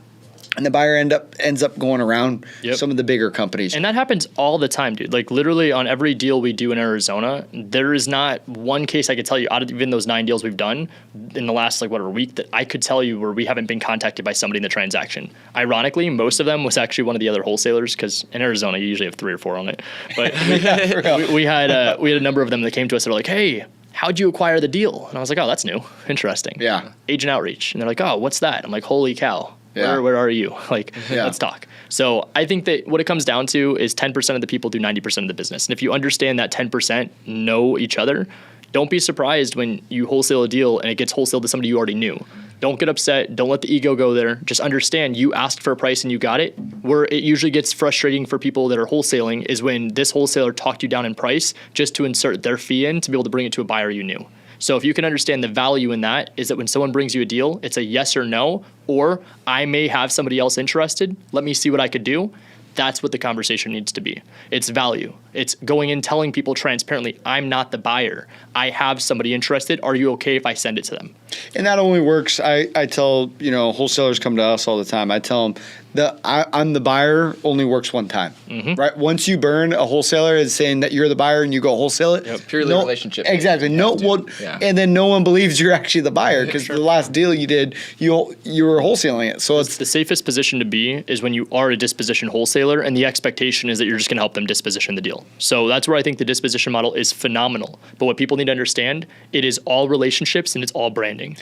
And the buyer ends up going around some of the bigger companies. And that happens all the time, dude. Like literally on every deal we do in Arizona, there is not one case I could tell you out of even those 9 deals we've done in the last week that I could tell you where we haven't been contacted by somebody in the transaction. Ironically, most of them was actually one of the other wholesalers, because in Arizona you usually have 3 or 4 on it. But we had a number of them that came to us that were like, hey, how'd you acquire the deal? And I was like, oh, that's new. Interesting. Yeah. Agent outreach. And they're like, oh, what's that? I'm like, holy cow. Where are you? Let's talk. So I think that what it comes down to is 10% of the people do 90% of the business. And if you understand that 10% know each other, don't be surprised when you wholesale a deal and it gets wholesaled to somebody you already knew. Don't get upset. Don't let the ego go there. Just understand you asked for a price and you got it. Where it usually gets frustrating for people that are wholesaling is when this wholesaler talked you down in price just to insert their fee in to be able to bring it to a buyer you knew. So if you can understand the value in that is that when someone brings you a deal, it's a yes or no, or I may have somebody else interested. Let me see what I could do. That's what the conversation needs to be. It's value. It's going in telling people transparently, I'm not the buyer. I have somebody interested. Are you okay if I send it to them? And that only works. I tell, wholesalers come to us all the time. I tell them I'm the buyer only works one time, right? Once you burn a wholesaler is saying that you're the buyer and you go wholesale it. Purely relationship. Exactly. And then no one believes you're actually the buyer because the last deal you did, you were wholesaling it. So it's the safest position to be is when you are a disposition wholesaler and the expectation is that you're just going to help them disposition the deal. So that's where I think the disposition model is phenomenal. But what people need to understand, it is all relationships and it's all branding.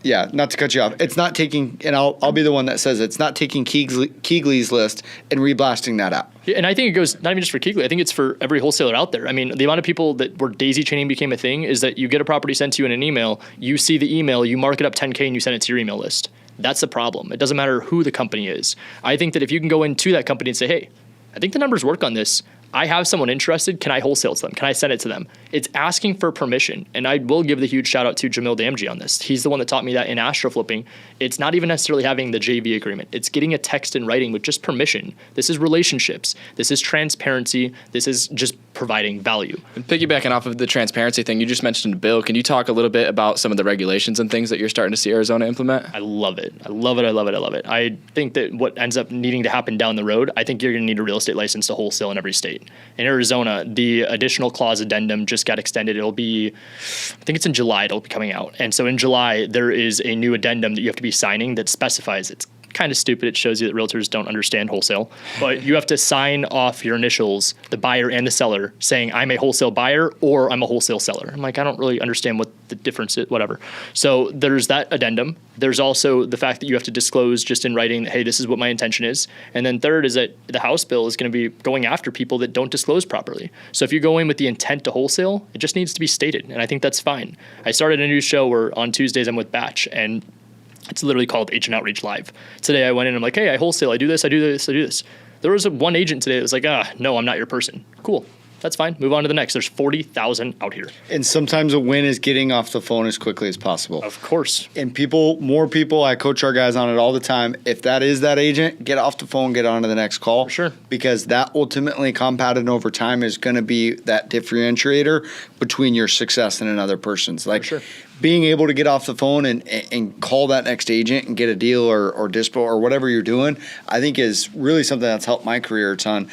Yeah, not to cut you off. It's not taking, and I'll be the one that says it's not taking Keegley's list and reblasting that out. Yeah, and I think it goes not even just for Keegley. I think it's for every wholesaler out there. I mean, the amount of people where daisy chaining became a thing is that you get a property sent to you in an email, you see the email, you mark it up 10K and you send it to your email list. That's the problem. It doesn't matter who the company is. I think that if you can go into that company and say, hey, I think the numbers work on this. I have someone interested. Can I wholesale to them? Can I send it to them? It's asking for permission. And I will give the huge shout out to Jamil Damji on this. He's the one that taught me that in astro flipping. It's not even necessarily having the JV agreement. It's getting a text in writing with just permission. This is relationships. This is transparency. This is just providing value. And piggybacking off of the transparency thing, you just mentioned Bill. Can you talk a little bit about some of the regulations and things that you're starting to see Arizona implement? I love it. I love it. I love it. I love it. I think that what ends up needing to happen down the road, I think you're going to need a real estate license to wholesale in every state. state. In Arizona, the additional clause addendum just got extended. It'll be, I think it's in July, it'll be coming out. And so in July, there is a new addendum that you have to be signing that specifies it's kind of stupid. It shows you that realtors don't understand wholesale, but you have to sign off your initials, the buyer and the seller, saying I'm a wholesale buyer or I'm a wholesale seller. I'm like, I don't really understand what the difference is, whatever. So there's that addendum. There's also the fact that you have to disclose just in writing that, hey, this is what my intention is. And then third is that the House bill is going to be going after people that don't disclose properly. So if you go in with the intent to wholesale, it just needs to be stated. And I think that's fine. I started a new show where on Tuesdays I'm with Batch, and it's literally called Agent Outreach Live. Today I went in and I'm like, hey, I wholesale, I do this, I do this, I do this. There was one agent today that was like, no, I'm not your person. Cool. That's fine. Move on to the next. There's 40,000 out here. And sometimes a win is getting off the phone as quickly as possible. Of course. And more people, I coach our guys on it all the time. If that is that agent, get off the phone, get on to the next call. For sure. Because that ultimately compounded over time is going to be that differentiator between your success and another person's. Like, for sure. Being able to get off the phone and call that next agent and get a deal or dispo or whatever you're doing, I think is really something that's helped my career a ton.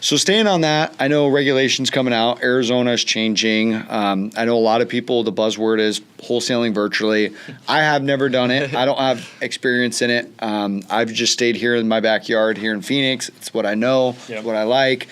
So staying on that, I know regulations coming out. Arizona is changing. I know a lot of people, the buzzword is wholesaling virtually. I have never done it. I don't have experience in it. I've just stayed here in my backyard here in Phoenix. It's what I know. Yep. It's what I like.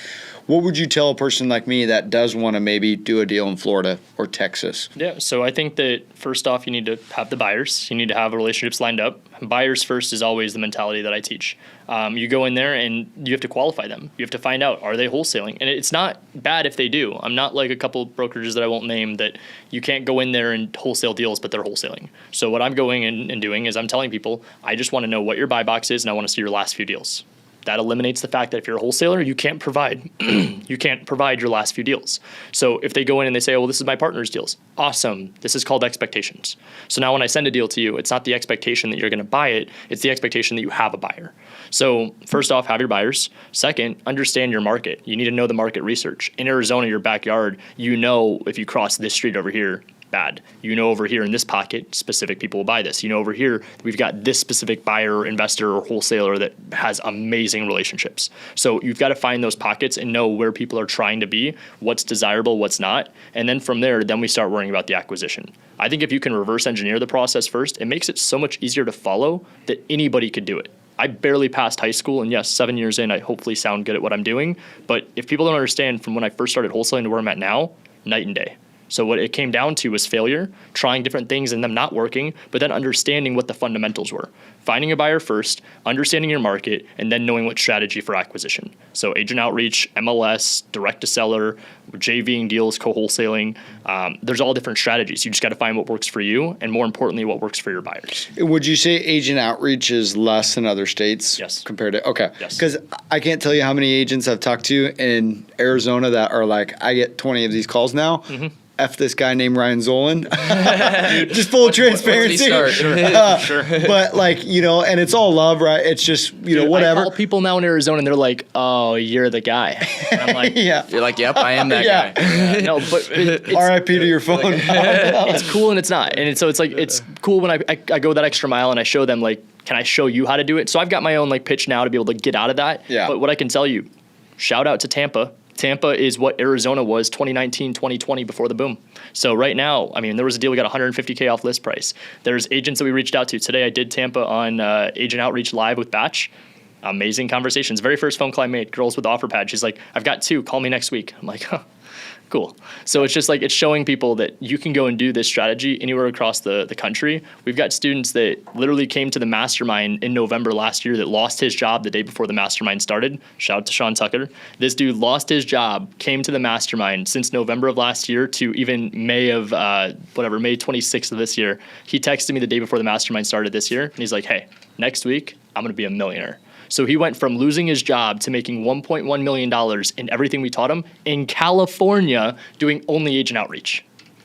What would you tell a person like me that does want to maybe do a deal in Florida or Texas? Yeah, so I think that first off, you need to have the buyers. You need to have relationships lined up. Buyers first is always the mentality that I teach. You go in there and you have to qualify them. You have to find out, are they wholesaling? And it's not bad if they do. I'm not like a couple brokerages that I won't name that you can't go in there and wholesale deals, but they're wholesaling. So what I'm going in and doing is I'm telling people, I just want to know what your buy box is and I want to see your last few deals. That eliminates the fact that if you're a wholesaler, you can't provide your last few deals. So if they go in and they say, oh, well, this is my partner's deals. Awesome. This is called expectations. So now when I send a deal to you, it's not the expectation that you're going to buy it. It's the expectation that you have a buyer. So first off, have your buyers. Second, understand your market. You need to know the market research. In Arizona, your backyard, you know if you cross this street over here, bad. You know over here in this pocket, specific people will buy this. You know over here, we've got this specific buyer, investor, or wholesaler that has amazing relationships. So you've got to find those pockets and know where people are trying to be, what's desirable, what's not. And then from there, then we start worrying about the acquisition. I think if you can reverse engineer the process first, it makes it so much easier to follow that anybody could do it. I barely passed high school, and yes, 7 years in, I hopefully sound good at what I'm doing. But if people don't understand from when I first started wholesaling to where I'm at now, night and day. So what it came down to was failure, trying different things and them not working, but then understanding what the fundamentals were. Finding a buyer first, understanding your market, and then knowing what strategy for acquisition. So agent outreach, MLS, direct to seller, JVing deals, co-wholesaling. There's all different strategies. You just got to find what works for you, and more importantly, what works for your buyers. Would you say agent outreach is less in other states? Yes. Compared to, okay. Yes. Because I can't tell you how many agents I've talked to in Arizona that are like, I get 20 of these calls now. Mm-hmm. F this guy named Ryan Zolin. Just full transparency. Sure. But like, you know, and it's all love, right? It's just, you know, whatever. I call people now in Arizona and they're like, oh, you're the guy. And I'm like, yeah. You're like, yep, I am that guy. Yeah. No, but it's RIP to your phone. it's cool and it's not. And so it's like, it's cool when I go that extra mile and I show them like, can I show you how to do it? So I've got my own like pitch now to be able to get out of that. Yeah. But what I can tell you, shout out to Tampa. Tampa is what Arizona was 2019, 2020 before the boom. So right now, I mean, there was a deal we got $150K off list price. There's agents that we reached out to. Today I did Tampa on Agent Outreach Live with Batch. Amazing conversations. Very first phone call I made, girls with offer pad. She's like, I've got 2, call me next week. I'm like, huh. Cool. So it's just like, it's showing people that you can go and do this strategy anywhere across the country. We've got students that literally came to the mastermind in November last year that lost his job the day before the mastermind started. Shout out to Sean Tucker. This dude lost his job, came to the mastermind since November of last year to even May of May 26th of this year. He texted me the day before the mastermind started this year. And he's like, hey, next week, I'm going to be a millionaire. So he went from losing his job to making $1.1 million in everything we taught him in California doing only agent outreach.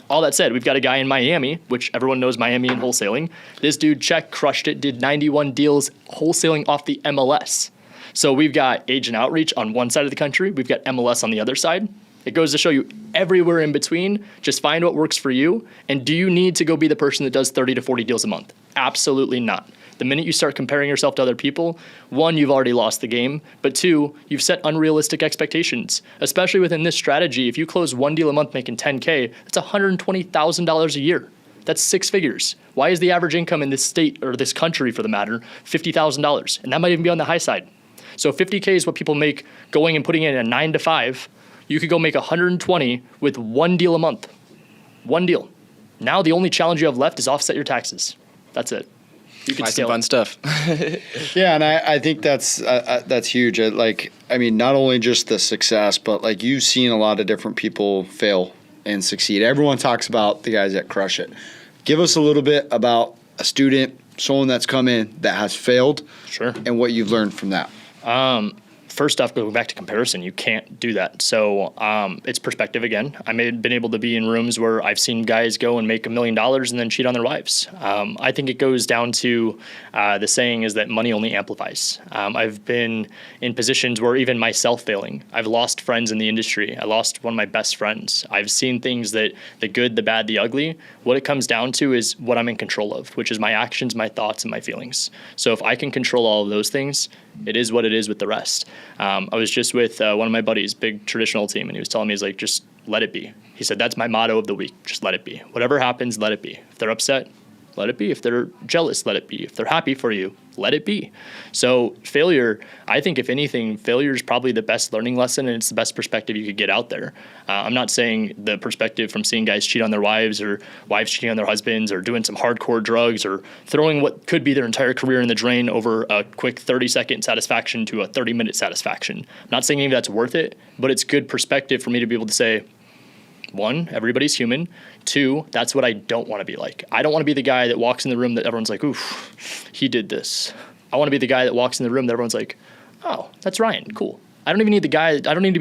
All that said, we've got a guy in Miami, which everyone knows Miami and wholesaling. This dude crushed it, did 91 deals wholesaling off the MLS. So we've got agent outreach on one side of the country. We've got MLS on the other side. It goes to show you everywhere in between, just find what works for you. And do you need to go be the person that does 30 to 40 deals a month? Absolutely not. The minute you start comparing yourself to other people, one, you've already lost the game, but two, you've set unrealistic expectations. Especially within this strategy, if you close one deal a month making $10K, that's $120,000 a year. That's 6 figures. Why is the average income in this state, or this country for the matter, $50,000? And that might even be on the high side. So 50K is what people make going and putting in a 9 to 5. You could go make 120 with one deal a month. One deal. Now the only challenge you have left is offset your taxes. That's it. You can Some fun stuff. Yeah, and I think that's huge. Not only just the success, but like you've seen a lot of different people fail and succeed. Everyone talks about the guys that crush it. Give us a little bit about a student, someone that's come in that has failed, Sure. and what you've learned from that. First off, going back to comparison, you can't do that. So it's perspective again. I've been able to be in rooms where I've seen guys go and make $1 million and then cheat on their wives. I think it goes down to the saying is that money only amplifies. I've been in positions where even myself failing, I've lost friends in the industry. I lost one of my best friends. I've seen things that the good, the bad, the ugly. What it comes down to is what I'm in control of, which is my actions, my thoughts, and my feelings. So if I can control all of those things, it is what it is with the rest. I was just with one of my buddies, big traditional team, and he was telling me, he's like, just let it be. He said, that's my motto of the week. Just let it be. Whatever happens, let it be. If they're upset, let it be. If they're jealous, let it be. If they're happy for you, let it be. So failure, I think if anything, failure is probably the best learning lesson, and it's the best perspective you could get out there. I'm not saying the perspective from seeing guys cheat on their wives or wives cheating on their husbands or doing some hardcore drugs or throwing what could be their entire career in the drain over a quick 30-second satisfaction to a 30-minute satisfaction. I'm not saying any of that's worth it, but it's good perspective for me to be able to say, one, everybody's human. Two, that's what I don't want to be like. I don't want to be the guy that walks in the room that everyone's like, oof, he did this. I want to be the guy that walks in the room that everyone's like, oh, that's Ryan, cool. I don't need to be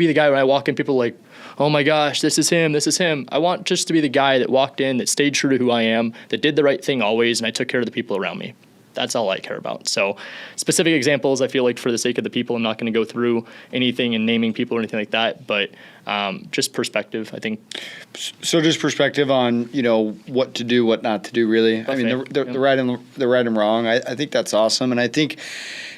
the guy when I walk in, people are like, oh my gosh, this is him. I want just to be the guy that walked in, that stayed true to who I am, that did the right thing always, and I took care of the people around me. That's all I care about. So specific examples, I feel like for the sake of the people, I'm not going to go through anything and naming people or anything like that, but just perspective, I think. So just perspective on, what to do, what not to do, really. Buffet. I mean, the right and wrong. I think that's awesome. And I think,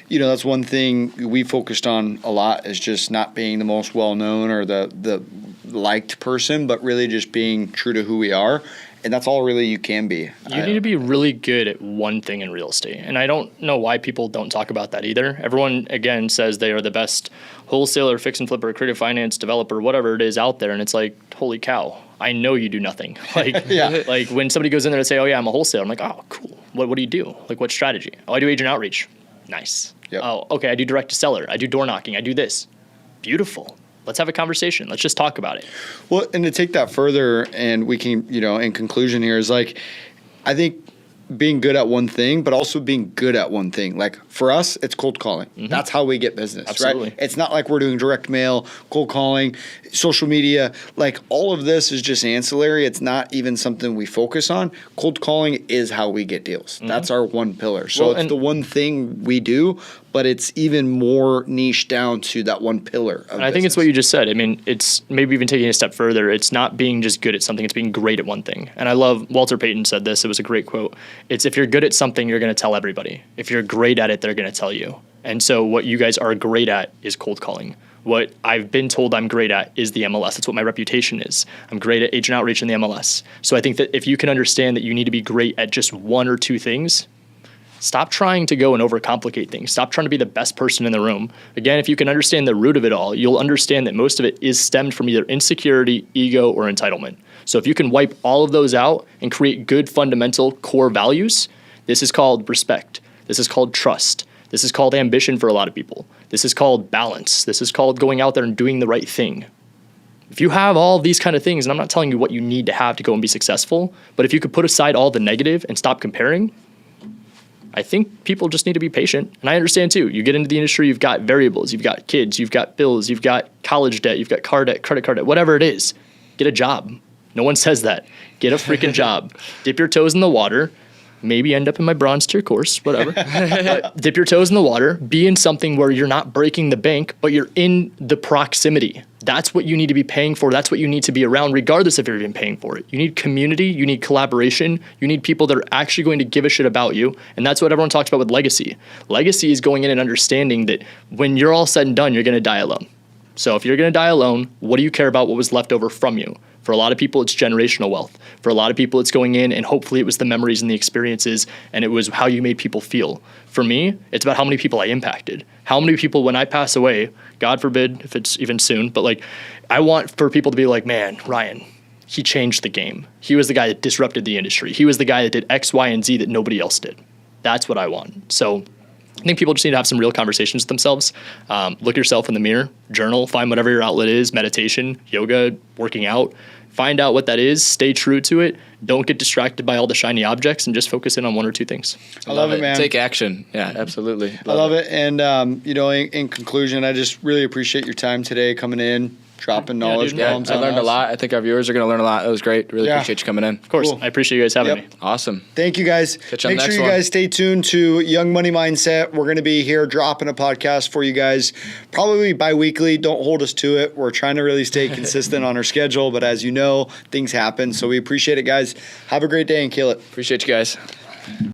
that's one thing we focused on a lot is just not being the most well-known or the liked person, but really just being true to who we are. And that's all really you can be. You need to be really good at one thing in real estate. And I don't know why people don't talk about that either. Everyone, again, says they are the best wholesaler, fix and flipper, creative finance, developer, whatever it is out there. And it's like, holy cow, I know you do nothing. Like, Yeah. Like when somebody goes in there and say, oh, yeah, I'm a wholesaler. I'm like, oh, cool. What do you do? Like, what strategy? Oh, I do agent outreach. Nice. Yep. Oh, okay, I do direct to seller. I do door knocking. I do this. Beautiful. Let's have a conversation. Let's just talk about it. Well, and to take that further, and we can, in conclusion here, is like, I think being good at one thing, but also being good at one thing. Like for us, it's cold calling. Mm-hmm. That's how we get business, Absolutely. Right? It's not like we're doing direct mail, cold calling, social media. Like all of this is just ancillary. It's not even something we focus on. Cold calling is how we get deals. Mm-hmm. That's our one pillar. So it's the one thing we do, but it's even more niche down to that one pillar. And I think it's what you just said. I mean, it's maybe even taking a step further. It's not being just good at something. It's being great at one thing. And I love Walter Payton said this. It was a great quote. It's if you're good at something, you're going to tell everybody. If you're great at it, they're going to tell you. And so what you guys are great at is cold calling. What I've been told I'm great at is the MLS. That's what my reputation is. I'm great at agent outreach in the MLS. So I think that if you can understand that you need to be great at just one or two things, stop trying to go and overcomplicate things. Stop trying to be the best person in the room. Again, if you can understand the root of it all, you'll understand that most of it is stemmed from either insecurity, ego, or entitlement. So if you can wipe all of those out and create good fundamental core values, this is called respect. This is called trust. This is called ambition for a lot of people. This is called balance. This is called going out there and doing the right thing. If you have all these kind of things, and I'm not telling you what you need to have to go and be successful, but if you could put aside all the negative and stop comparing, I think people just need to be patient. And I understand too, you get into the industry, you've got variables, you've got kids, you've got bills, you've got college debt, you've got car debt, credit card debt, whatever it is. Get a job. No one says that. Get a freaking job. Dip your toes in the water. maybe end up in my bronze tier course, whatever. Dip your toes in the water, be in something where you're not breaking the bank, but you're in the proximity. That's what you need to be paying for. That's what you need to be around, regardless if you're even paying for it. You need community, you need collaboration, you need people that are actually going to give a shit about you. And that's what everyone talks about with legacy. Legacy is going in and understanding that when you're all said and done, you're going to die alone. So if you're going to die alone, what do you care about what was left over from you? For a lot of people, it's generational wealth. For a lot of people, it's going in and hopefully it was the memories and the experiences and it was how you made people feel. For me, it's about how many people I impacted. How many people, when I pass away, God forbid if it's even soon, but like I want for people to be like, man, Ryan, he changed the game. He was the guy that disrupted the industry. He was the guy that did X, Y, and Z that nobody else did. That's what I want. So I think people just need to have some real conversations with themselves. Look yourself in the mirror, journal, find whatever your outlet is, meditation, yoga, working out. Find out what that is, stay true to it. Don't get distracted by all the shiny objects and just focus in on one or two things. I love it, man. Take action. Yeah, absolutely. I love it. And, in conclusion, I just really appreciate your time today coming in, dropping knowledge bombs I on learned us. a lot. I think our viewers are going to learn a lot. It was great. Really appreciate you coming in. Of course. Cool. I appreciate you guys having me. Awesome. Thank you, guys. Catch you on Make the sure next you one. guys stay tuned to Young Money Mindset. We're going to be here dropping a podcast for you guys probably bi-weekly. Don't hold us to it. We're trying to really stay consistent on our schedule, but as you know, things happen. So we appreciate it, guys. Have a great day and kill it. Appreciate you guys.